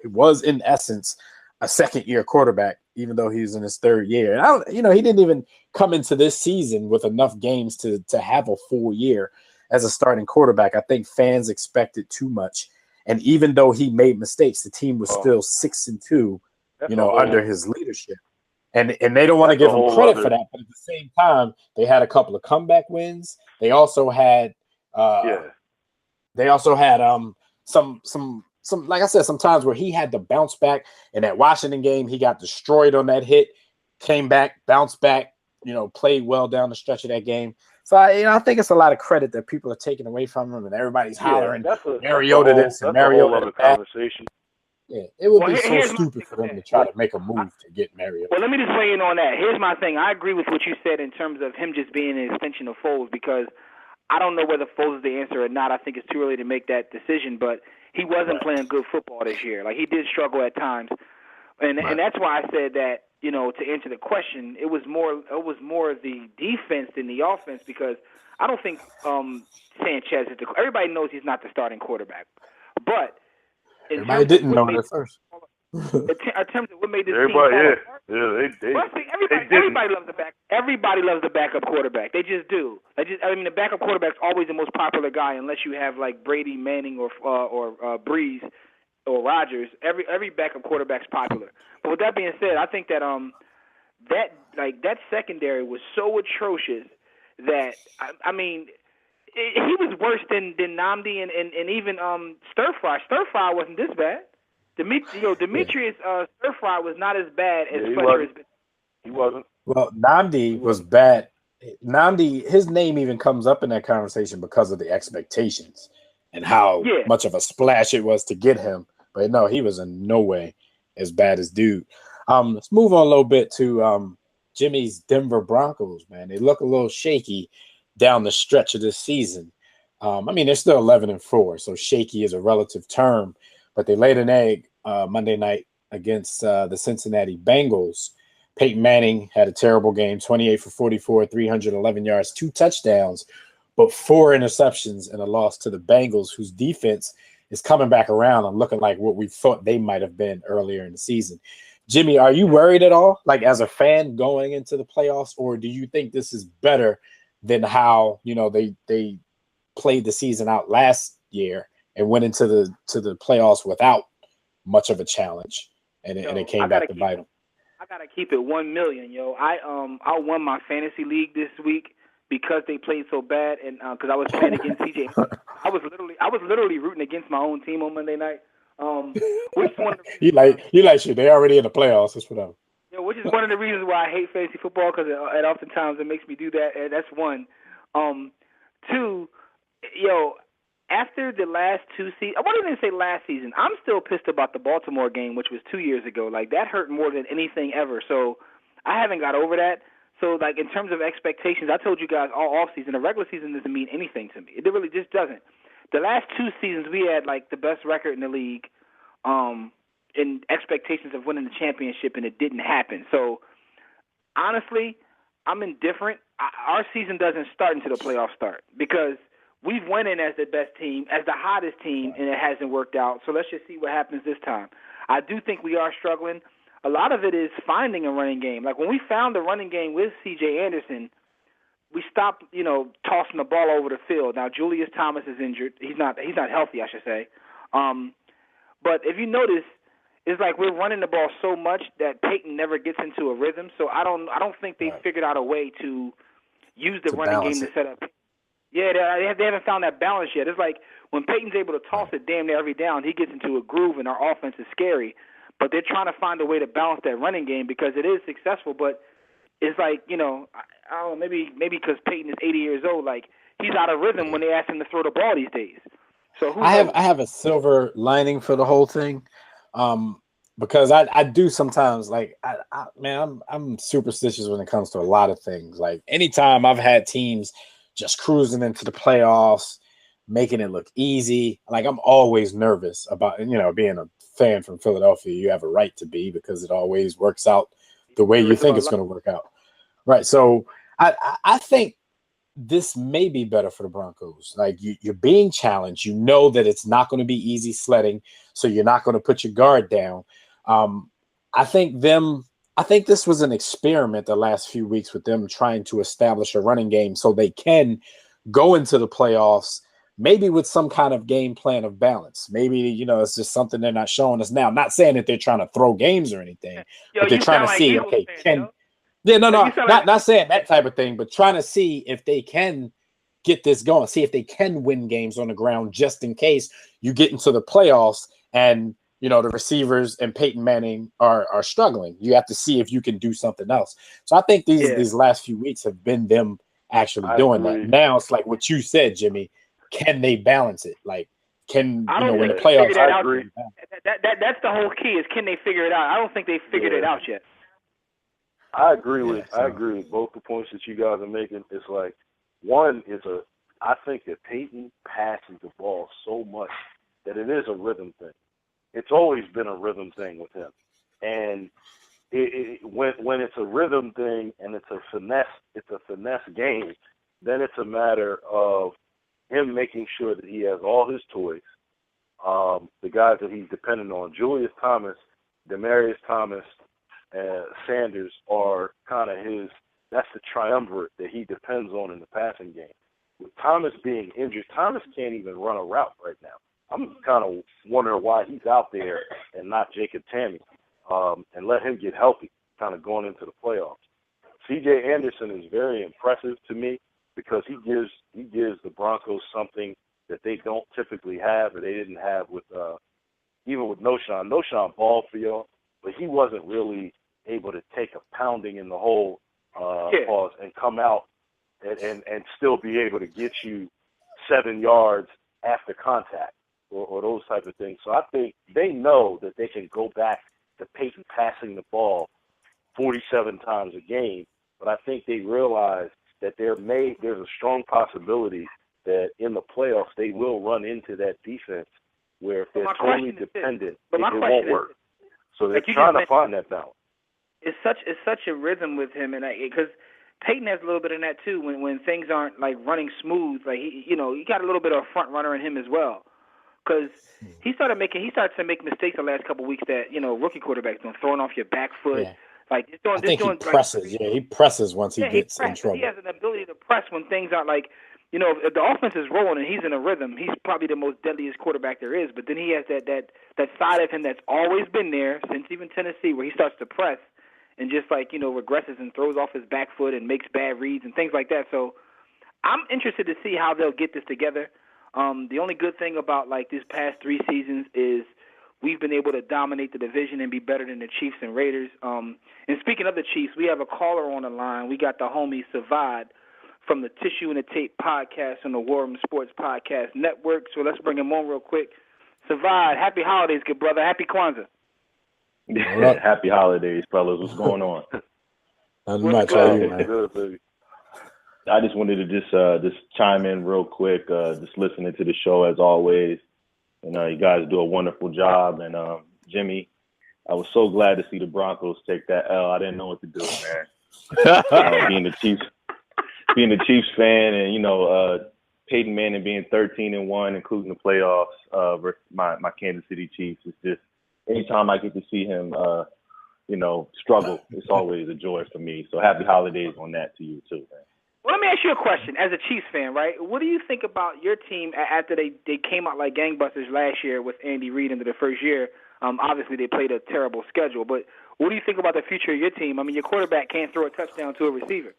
was in essence a second-year quarterback, even though he's in his third year. And he didn't even come into this season with enough games to have a full year as a starting quarterback. I think fans expected too much. And even though he made mistakes, the team was still 6-2, under his leadership. And they don't want to give him credit for that. But at the same time, they had a couple of comeback wins. They also had some like I said, some times where he had to bounce back. In that Washington game, he got destroyed on that hit, came back, bounced back, played well down the stretch of that game. So I think it's a lot of credit that people are taking away from him, and everybody's hollering Mariota this and Mariota that. Conversation. Yeah, it would be so stupid for them to try to make a move to get Mariota. Well, let me just weigh in on that. Here's my thing. I agree with what you said in terms of him just being an extension of Foles, because I don't know whether Foles is the answer or not. I think it's too early to make that decision, but he wasn't playing good football this year. Like, he did struggle at times, and that's why I said that. To answer the question, it was more the defense than the offense, because I don't think Sanchez is everybody knows he's not the starting quarterback, but everybody didn't know it at first. In terms of what made this everybody, team everybody loves the back. Everybody loves the backup quarterback. They just do. The backup quarterback's always the most popular guy, unless you have like Brady, Manning, or Breeze or Rodgers. Every backup quarterback's popular. But with that being said, I think that that secondary was so atrocious that he was worse than Nnamdi and even Stir Fry. Stir Fry wasn't this bad. Demetrius Stir Fry was not as bad as Fletcher has been. He wasn't. Well, Nnamdi was bad. Nnamdi, his name even comes up in that conversation because of the expectations and how much of a splash it was to get him. But no, he was in no way as bad as dude. Let's move on a little bit to Jimmy's Denver Broncos, man. They look a little shaky down the stretch of this season. They're still 11-4, so shaky is a relative term, but they laid an egg Monday night against the Cincinnati Bengals. Peyton Manning had a terrible game, 28 for 44, 311 yards, 2 touchdowns, but 4 interceptions and a loss to the Bengals, whose defense is coming back around and looking like what we thought they might have been earlier in the season. Jimmy, are you worried at all, like as a fan going into the playoffs, or do you think this is better than how they played the season out last year and went into the playoffs without much of a challenge, and it came back to bite them? I gotta keep it 1 million, yo. I won my fantasy league this week because they played so bad, and because I was playing against CJ. I was literally rooting against my own team on Monday night. Which one? You like shit. They already in the playoffs. That's what I'm. Which is one of the reasons why I hate fantasy football, because it oftentimes it makes me do that. And that's one. 2, after the last 2 seasons, I wouldn't even say last season. I'm still pissed about the Baltimore game, which was 2 years ago. Like, that hurt more than anything ever. So I haven't got over that. So, like, in terms of expectations, I told you guys all offseason, the regular season doesn't mean anything to me. It really just doesn't. The last 2 seasons, we had, like, the best record in the league in expectations of winning the championship, and it didn't happen. So, honestly, I'm indifferent. Our season doesn't start until the playoffs start, because we've went in as the best team, as the hottest team, and it hasn't worked out. So let's just see what happens this time. I do think we are struggling. A lot of it is finding a running game. Like, when we found the running game with C.J. Anderson, we stop, tossing the ball over the field. Now Julius Thomas is injured. He's not healthy, I should say. But if you notice, it's like we're running the ball so much that Peyton never gets into a rhythm. So I don't think they figured out a way to use the running game to set up. Yeah, they haven't found that balance yet. It's like when Peyton's able to toss it damn near every down, he gets into a groove, and our offense is scary. But they're trying to find a way to balance that running game because it is successful. But it's like, I don't know, maybe because Peyton is 80 years old, like he's out of rhythm when they ask him to throw the ball these days. So I have a silver lining for the whole thing, because I do sometimes like I'm superstitious when it comes to a lot of things. Like anytime I've had teams just cruising into the playoffs, making it look easy, like I'm always nervous about, being a fan from Philadelphia. You have a right to be because it always works out the way you think it's going to work out. Right. So I think this may be better for the Broncos. Like you're being challenged. You know that it's not going to be easy sledding, so you're not going to put your guard down. I think this was an experiment the last few weeks with them trying to establish a running game so they can go into the playoffs maybe with some kind of game plan of balance. Maybe, it's just something they're not showing us now. Not saying that they're trying to throw games or anything, but they're trying to see, okay, not saying that type of thing, but trying to see if they can get this going, see if they can win games on the ground just in case you get into the playoffs and, the receivers and Peyton Manning are struggling. You have to see if you can do something else. So I think these last few weeks have been them actually doing that. Now it's like what you said, Jimmy. Can they balance it? Like, when the playoffs? I agree. That's the whole key is can they figure it out? I don't think they figured it out yet. I agree with both the points that you guys are making. It's like one is I think that Peyton passes the ball so much that it is a rhythm thing. It's always been a rhythm thing with him, and when it's a rhythm thing and it's a finesse game, then it's a matter of him making sure that he has all his toys, the guys that he's dependent on. Julius Thomas, Demaryius Thomas, and Sanders are kind of that's the triumvirate that he depends on in the passing game. With Thomas being injured, Thomas can't even run a route right now. I'm kind of wondering why he's out there and not Jacob Tamme, and let him get healthy, kind of going into the playoffs. C.J. Anderson is very impressive to me because he gives the Broncos something that they don't typically have, or they didn't have with even with Noshawn. Noshawn balled for y'all, but he wasn't really able to take a pounding in the hole pause and come out and still be able to get you 7 yards after contact or those type of things. So I think they know that they can go back to Peyton passing the ball 47 times a game, but I think they realize that there's a strong possibility that in the playoffs they will run into that defense where if they're totally dependent, it won't work. So they're trying to find that balance. It's such a rhythm with him, and because Peyton has a little bit of that too. When things aren't like running smooth, like he got a little bit of a front runner in him as well. Because he started to make mistakes the last couple of weeks that rookie quarterbacks doing, throwing off your back foot. Yeah. Like he presses. He presses once he gets in trouble. He has an ability to press when things aren't like, if the offense is rolling and he's in a rhythm, he's probably the most deadliest quarterback there is. But then he has that side of him that's always been there since even Tennessee, where he starts to press and just regresses and throws off his back foot and makes bad reads and things like that. So I'm interested to see how they'll get this together. The only good thing about these past 3 seasons is we've been able to dominate the division and be better than the Chiefs and Raiders. And speaking of the Chiefs, we have a caller on the line. We got the homie Savad from the Tissue and the Tape podcast on the War Room Sports Podcast Network. So let's bring him on real quick. Savad, happy holidays, good brother. Happy Kwanzaa. Happy holidays, fellas. What's going on? Not much. How are you, man? I just wanted to just chime in real quick, just listening to the show as always. You guys do a wonderful job. And Jimmy, I was so glad to see the Broncos take that L. I didn't know what to do, man. Being a Chiefs fan, and Peyton Manning being 13-1, including the playoffs versus my Kansas City Chiefs. It's just anytime I get to see him, struggle, it's always a joy for me. So happy holidays on that to you too, man. Well, let me ask you a question. As a Chiefs fan, right? What do you think about your team after they came out like gangbusters last year with Andy Reid into the first year? Obviously, they played a terrible schedule, but what do you think about the future of your team? I mean, your quarterback can't throw a touchdown to a receiver.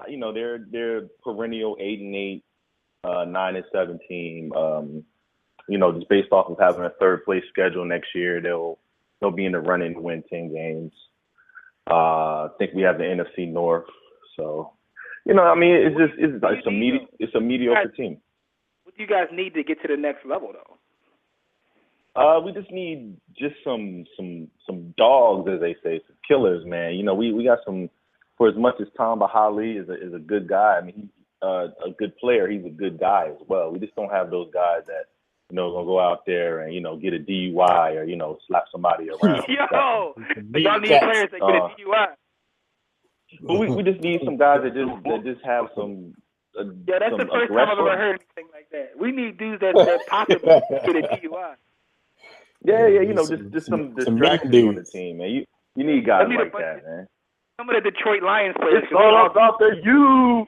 You know, they're perennial 8-8, 9-7 team. You know, just based off of having a third place schedule next year, they'll be in the running to win 10 games. I think we have the NFC North, so you know, I mean, it's a mediocre team. What do you guys need to get to the next level, though? We just need some dogs, as they say, some killers, man. You know, we got some. For as much as Tamba Hali is a good guy, I mean, he's a good player. He's a good guy as well. We just don't have those guys that, you know, gonna go out there and, you know, get a DUI or, you know, slap somebody around. Yo, y'all need players that get a DUI. But we just need some guys that just have some. That's some the first time I've ever heard anything like that. We need dudes that possibly get a DUI. Yeah, you know, just some distractions on the team, man. You need guys like that, man. Some of the Detroit Lions players. It's all about the U.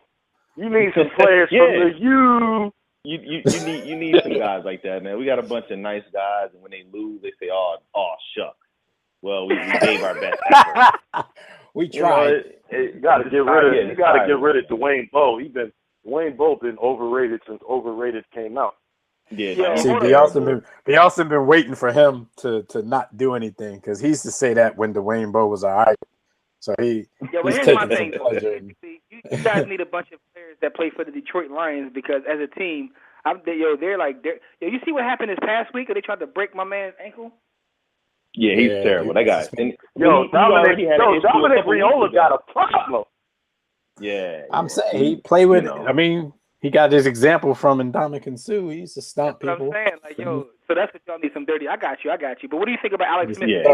You need some players from the U. You need some guys like that, man. We got a bunch of nice guys, and when they lose, they say, "Oh, shucks." Well, we gave our best effort. We tried. You got to get rid of Dwayne Bowe. Dwayne Bowe been overrated since Overrated came out. Yeah. See, Beyonce been waiting for him to not do anything because he used to say that when Dwayne Bowe was all right. So he's here's taking my thing. some pleasure. You guys need a bunch of players that play for the Detroit Lions because as a team, you see what happened this past week? They tried to break my man's ankle. Yeah, he's terrible. That guy. And Dominic Riola got a problem. Yeah. I'm saying he played with. I mean, he got his example from Ndamukong Suh. He used to stomp people. I'm saying, like, so that's what y'all need some dirty. I got you. But what do you think about Alex Smith?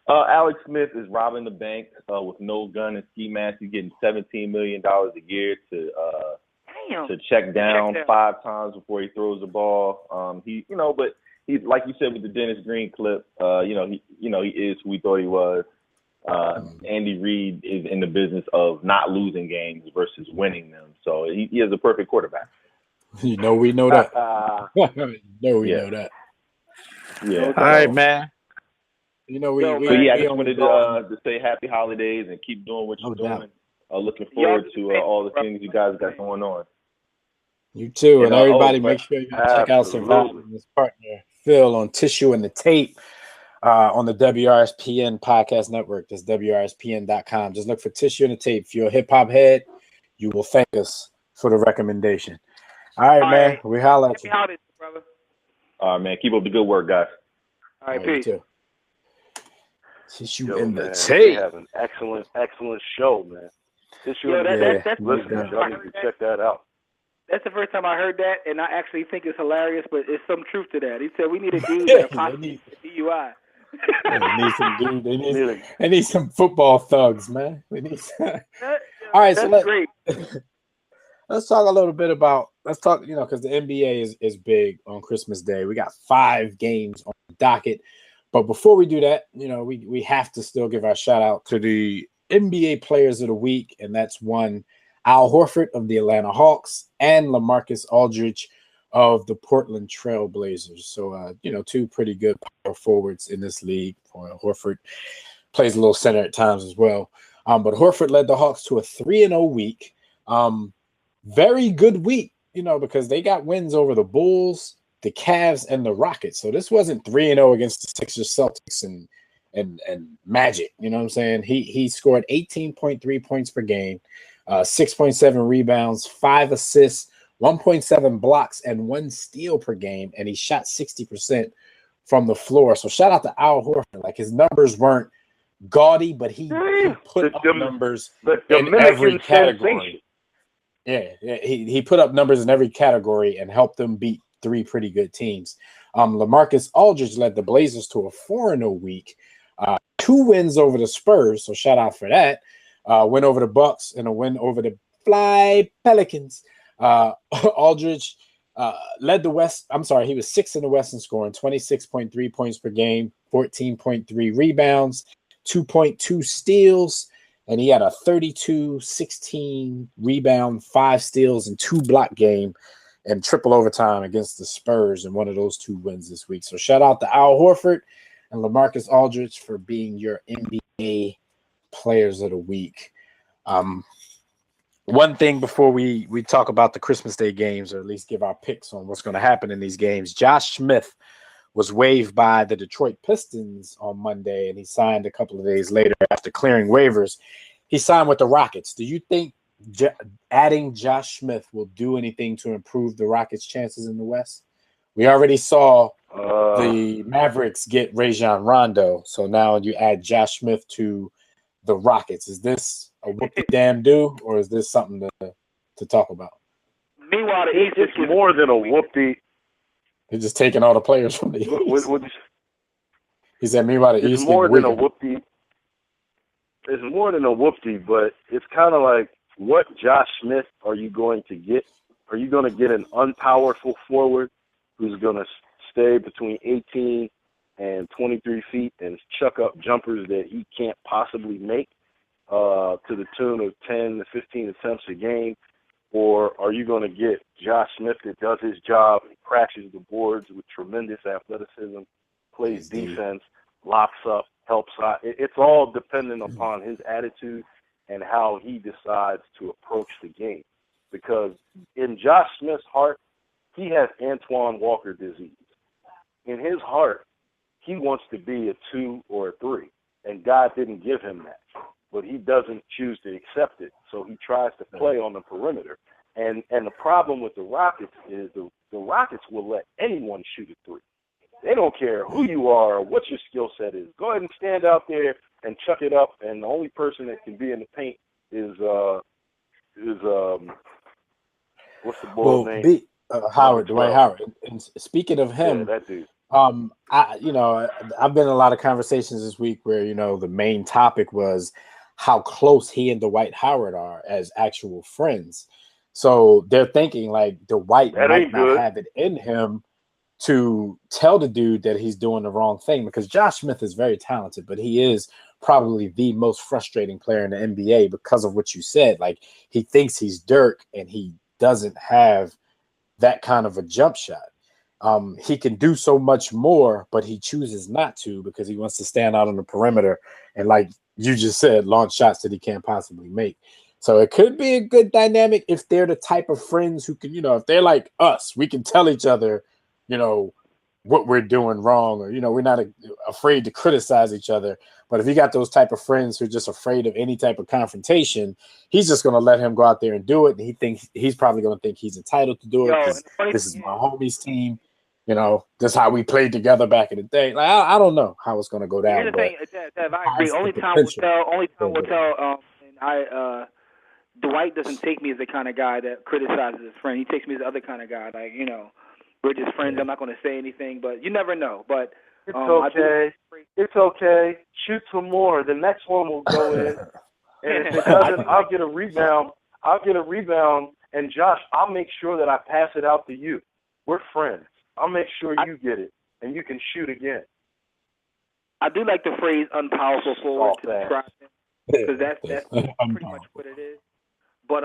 Alex Smith is robbing the bank with no gun and ski mask. He's getting $17 million a year to check down 5 times before he throws the ball. But he, like you said with the Dennis Green clip, he is who we thought he was. Andy Reid is in the business of not losing games versus winning them. So he is a perfect quarterback. We know that. Know that. Yeah. All right, man. I just wanted to say happy holidays and keep doing what you're doing. Looking forward to all the things you guys got going on. You too. And everybody, make sure you check out Survivor's partner, Phil, on Tissue and the Tape on the WRSPN Podcast Network. That's WRSPN.com. Just look for Tissue and the Tape. If you're a hip-hop head, you will thank us for the recommendation. All right, man. We holla at you. Holidays, brother. All right, man. Keep up the good work, guys. All right, peace. Tissue in the Tape. We have an excellent show, man. Tissue in the Tape. Listen, y'all need to check that out. That's the first time I heard that, and I actually think it's hilarious, but there's some truth to that. He said we need a dude that possibly DUI. They need some football thugs, man. All right, so let's talk a little bit about because the NBA is big on Christmas Day. We got 5 games on the docket. But before we do that, we have to still give our shout out to the NBA Players of the Week, and that's one Al Horford of the Atlanta Hawks and LaMarcus Aldridge of the Portland Trail Blazers. So, 2 pretty good power forwards in this league. Horford plays a little center at times as well. But Horford led the Hawks to a 3-0 week. Very good week, because they got wins over the Bulls, the Cavs, and the Rockets. So this wasn't 3-0 against the Sixers, Celtics, and Magic. You know what I'm saying? He scored 18.3 points per game, 6.7 rebounds, 5 assists, 1.7 blocks, and 1 steal per game, and he shot 60% from the floor. So shout out to Al Horford. Like, his numbers weren't gaudy, but he put up numbers in every category. Yeah, he put up numbers in every category and helped them beat 3 pretty good teams. LaMarcus Aldridge led the Blazers to a 4-0 week, 2 wins over the Spurs, so shout out for that. Win over the Bucks and a win over the Fly Pelicans. Aldridge Led the West. I'm sorry, he was 6th in the West in scoring, 26.3 points per game, 14.3 rebounds, 2.2 steals, and he had a 32-16 rebound, 5 steals, and 2 block game, and triple overtime against the Spurs in one of those 2 wins this week. So shout out to Al Horford and LaMarcus Aldridge for being your NBA Players of the Week. One thing before we talk about the Christmas Day games, or at least give our picks on what's going to happen in these games, Josh Smith was waived by the Detroit Pistons on Monday, and he signed a couple of days later after clearing waivers. He signed with the Rockets. Do you think adding Josh Smith will do anything to improve the Rockets' chances in the West? We already saw the Mavericks get Rajon Rondo, so now you add Josh Smith to the Rockets. Is this a whoop-de-damn-do, or is this something to talk about? Meanwhile, the East it's more than a whoop-de. He's just taking all the players from the East. He said, meanwhile, the East it's more than a whoop-de. It's more than a whoop-de, but it's kind of like, what Josh Smith are you going to get? Are you going to get an unpowerful forward who's going to stay between 18 and 23 feet and chuck up jumpers that he can't possibly make to the tune of 10 to 15 attempts a game? Or are you going to get Josh Smith that does his job and crashes the boards with tremendous athleticism, plays defense, locks up, helps out? It's all dependent upon his attitude and how he decides to approach the game. Because in Josh Smith's heart, he has Antoine Walker disease. In his heart, he wants to be a 2 or a 3, and God didn't give him that. But he doesn't choose to accept it, so he tries to play on the perimeter. And the problem with the Rockets is the Rockets will let anyone shoot a 3. They don't care who you are or what your skill set is. Go ahead and stand out there and chuck it up, and the only person that can be in the paint is what's the boy's name? Howard, Dwight Howard. And speaking of him, yeah, that dude. I've been in a lot of conversations this week where, the main topic was how close he and Dwight Howard are as actual friends. So they're thinking like Dwight might not have it in him to tell the dude that he's doing the wrong thing, because Josh Smith is very talented, but he is probably the most frustrating player in the NBA because of what you said. Like, he thinks he's Dirk and he doesn't have that kind of a jump shot. He can do so much more, but he chooses not to because he wants to stand out on the perimeter and, like you just said, launch shots that he can't possibly make. So it could be a good dynamic if they're the type of friends who can, if they're like us, we can tell each other, what we're doing wrong, or, we're not afraid to criticize each other. But if you got those type of friends who are just afraid of any type of confrontation, he's just going to let him go out there and do it. And he thinks he's probably going to think he's entitled to do it because this is my homie's team. This is how we played together back in the day. Like, I don't know how it's going to go down. Here's the thing, Dev, I agree. Only time will tell. Dwight doesn't take me as the kind of guy that criticizes his friend. He takes me as the other kind of guy. Like, we're just friends. I'm not going to say anything, but you never know. But it's okay. It's okay. Shoot some more. The next one will go in. And if it doesn't, I'll get a rebound. And Josh, I'll make sure that I pass it out to you. We're friends. I'll make sure you get it, and you can shoot again. I do like the phrase "unpowerful forward" to describe him, because that's pretty much what it is. But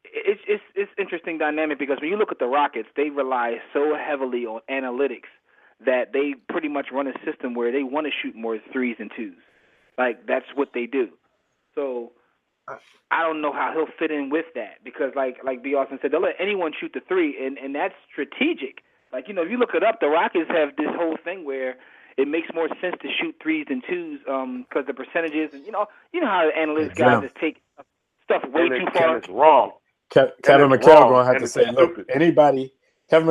it's interesting dynamic, because when you look at the Rockets, they rely so heavily on analytics that they pretty much run a system where they want to shoot more 3s and 2s. Like, that's what they do. So I don't know how he'll fit in with that, because like B. Austin said, they'll let anyone shoot the 3, and that's strategic. Like, if you look it up, the Rockets have this whole thing where it makes more sense to shoot 3s than 2s because the percentages, and you know how the analytics guys just take stuff way too far. It's wrong. Kevin McHale gonna have to say, look, anybody can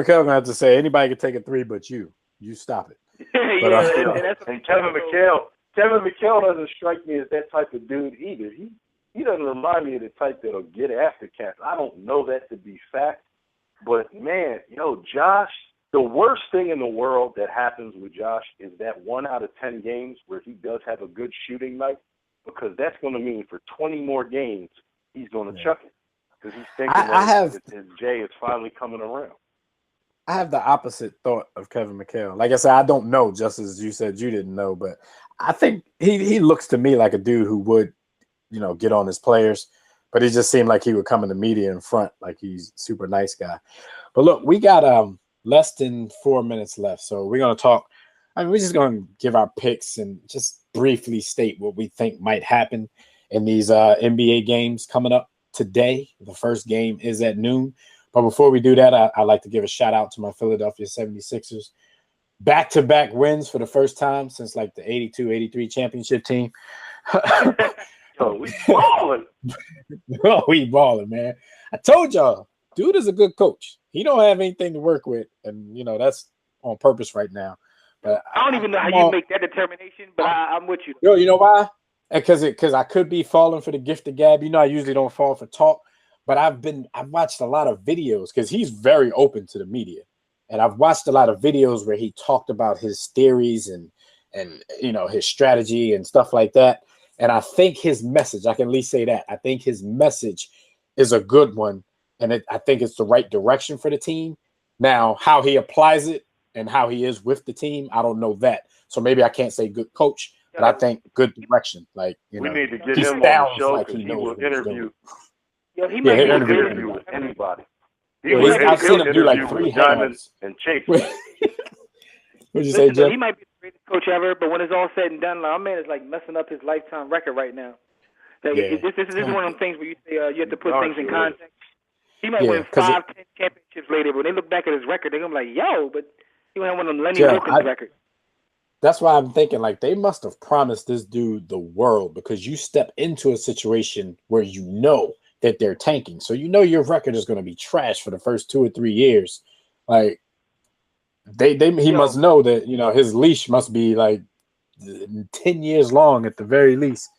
take a 3, but you stop it. And Kevin McHale doesn't strike me as that type of dude either. He doesn't remind me of the type that'll get after cats. I don't know that to be fact, but man, Josh, the worst thing in the world that happens with Josh is that 1 out of 10 games where he does have a good shooting night, because that's going to mean for 20 more games he's going to chuck it, because he's thinking that his Jay is finally coming around. I have the opposite thought of Kevin McHale. Like I said, I don't know, just as you said you didn't know, but I think he looks to me like a dude who would, get on his players, but he just seemed like he would come in the media in front, like he's a super nice guy. But look, we got less than 4 minutes left, so we're gonna talk. I mean, we're just gonna give our picks and just briefly state what we think might happen in these NBA games coming up today. The first game is at noon. But before we do that, I'd like to give a shout out to my Philadelphia 76ers. Back-to-back wins for the first time since like the 82-83 championship team. Yo, we balling. Oh, we balling, man. I told y'all, dude is a good coach. He don't have anything to work with, and that's on purpose right now. But I don't even know how you make that determination, but I'm with you. Yo, you know why? Because I could be falling for the gift of gab. I usually don't fall for talk, but I've watched a lot of videos because he's very open to the media, and I've watched a lot of videos where he talked about his theories and his strategy and stuff like that. And I think his message, I can at least say that, I think his message is a good one, and I think it's the right direction for the team. Now, how he applies it and how he is with the team, I don't know that. So maybe I can't say good coach, but I think good direction. Like, we need to get he him on the show like because he he will interview. Yo, he might interview with anybody. I've seen him do like 3 diamonds and Chase. What'd you say, Jeff? He might be the greatest coach ever, but when it's all said and done, our man is like messing up his lifetime record right now. Like, this is one of them things where you say you have to put things in context. He might win 5, 10 championships later, but when they look back at his record, they're gonna be like, "Yo," but he went one of them Lenny Wilkins records. That's why I'm thinking like they must have promised this dude the world, because you step into a situation where you know that they're tanking, so your record is going to be trash for the first 2 or 3 years. Like he must know that his leash must be like 10 years long at the very least.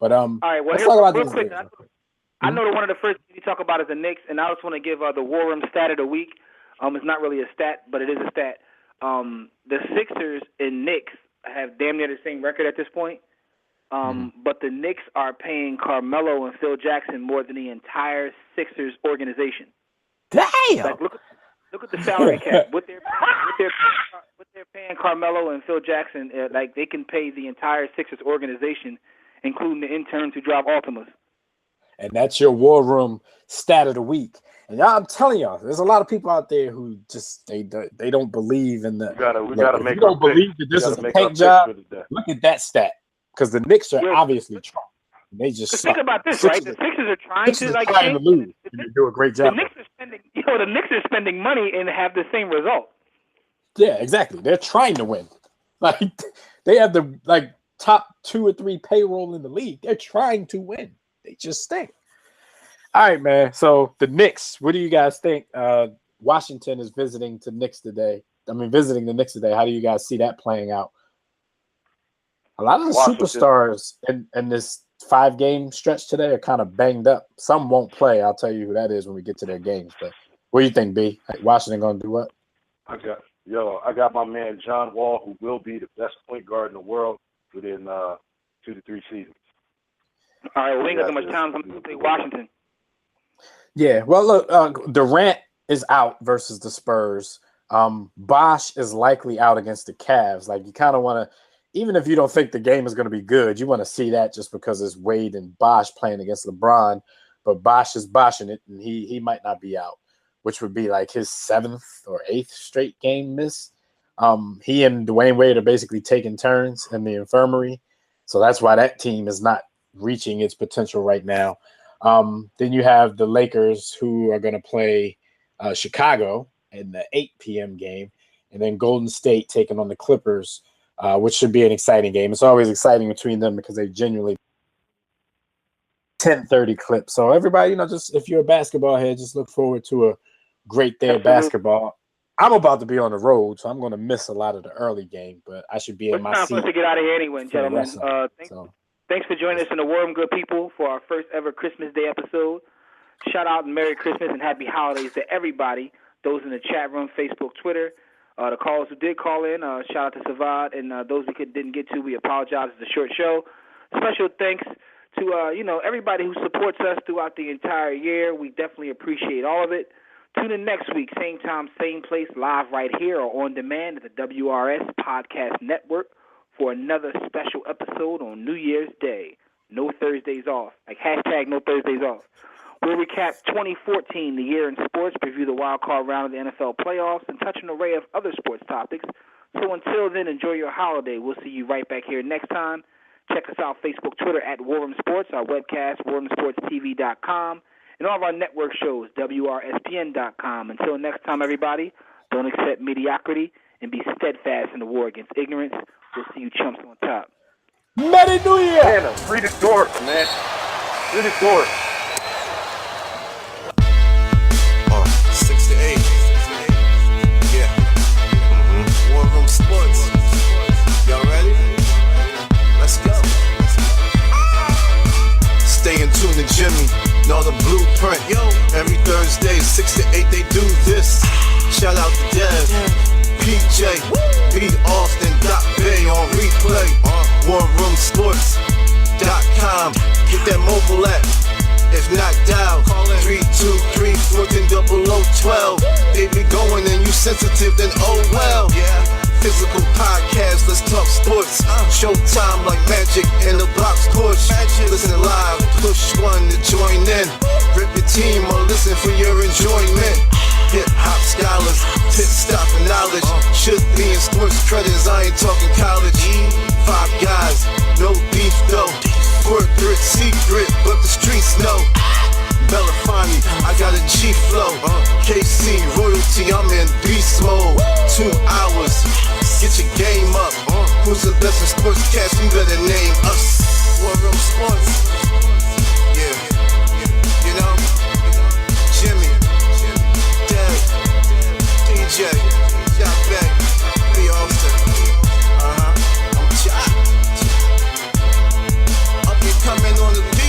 But all right, well, let's talk about real this quick. I know that one of the first things you talk about is the Knicks, and I just want to give the War Room stat of the week. It's not really a stat, but it is a stat. The Sixers and Knicks have damn near the same record at this point. But the Knicks are paying Carmelo and Phil Jackson more than the entire Sixers organization. Damn! Like, look at the salary cap. What they're paying Carmelo and Phil Jackson, like they can pay the entire Sixers organization, including the interns who drive Altimas. And that's your War Room stat of the week. And I'm telling y'all, there's a lot of people out there who just they don't believe in the. We gotta make. If you don't believe that this is a tank job, look at that stat. Because the Knicks are obviously trying. They just think about this, right? The Sixers are trying to lose. They do a great job. The Knicks are spending money and have the same result. Yeah, exactly. They're trying to win. Like they have the top 2 or 3 payroll in the league. They're trying to win. They just stink. All right, man. So the Knicks, what do you guys think? Washington is visiting the Knicks today. How do you guys see that playing out? A lot of the superstars in this 5-game stretch today are kind of banged up. Some won't play. I'll tell you who that is when we get to their games. But what do you think, B? Washington going to do what? I got my man John Wall, who will be the best point guard in the world within 2 to 3 seasons. All right, we ain't got that much time. I'm going to play Washington. Yeah, well, look, Durant is out versus the Spurs. Bosh is likely out against the Cavs. Like, you kind of want to, even if you don't think the game is going to be good, you want to see that just because it's Wade and Bosh playing against LeBron. But Bosh is boshing it, and he might not be out, which would be like his 7th or 8th straight game miss. He and Dwayne Wade are basically taking turns in the infirmary. So that's why that team is not reaching its potential right now. Then you have the Lakers, who are going to play Chicago in the 8 p.m. game, and then Golden State taking on the Clippers, which should be an exciting game. It's always exciting between them because they genuinely 10:30 clip. So everybody, just if you're a basketball head, just look forward to a great day of basketball. I'm about to be on the road, so I'm going to miss a lot of the early game, but I should be in my seat. It's time for us to get out of here anyway, gentlemen. Thanks for joining us in the War Room, good people, for our first ever Christmas Day episode. Shout out and Merry Christmas and Happy Holidays to everybody, those in the chat room, Facebook, Twitter, the callers who did call in. Shout out to Savad, and those we didn't get to, we apologize. It's a short show. Special thanks to everybody who supports us throughout the entire year. We definitely appreciate all of it. Tune in next week, same time, same place, live right here or on demand at the WRS Podcast Network for another special episode on New Year's Day. No Thursdays off. Like hashtag no Thursdays off. We'll recap 2014, the year in sports, preview the wild card round of the NFL playoffs, and touch an array of other sports topics. So until then, enjoy your holiday. We'll see you right back here next time. Check us out Facebook, Twitter at War Room Sports, our webcast, warroomsportstv.com, and all of our network shows, WRSPN.com. Until next time, everybody, don't accept mediocrity and be steadfast in the war against ignorance. We'll see you chumps on top. Merry New Year! Anna, free the door, man. Free the door. 6 to 8. Yeah. War Room Sports. Y'all ready? Let's go. Stay in tune to Jimmy. Know the blueprint. Yo. Every Thursday, 6 to 8, they do this. Shout out to Dev, PJ, B. Austin, Bay on replay. WarRoomSports.com. Get that mobile app. If not, dial 323-140012. They be going and you sensitive, then oh well. Physical podcast, let's talk sports. Showtime like magic in the box court. Listen live, push one to join in. Rip your team or listen for your enjoyment. Hip-hop scholars, pit stop and knowledge. Should be in sports credits, I ain't talking college. 5 guys, no beef though. Corporate secret, but the streets know. Belafonte, I got a G flow. KC royalty, I'm in beast mode. 2 hours, get your game up. Who's the best in sportscast? You better name us. War Room Sports. Yeah, you know, Jimmy, Dad, DJ, Jack Beck, B. Austin. I'm Jack. Coming on the beat.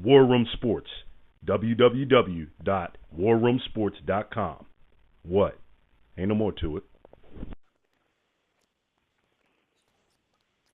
War Room Sports. www.warroomsports.com. What? Ain't no more to it.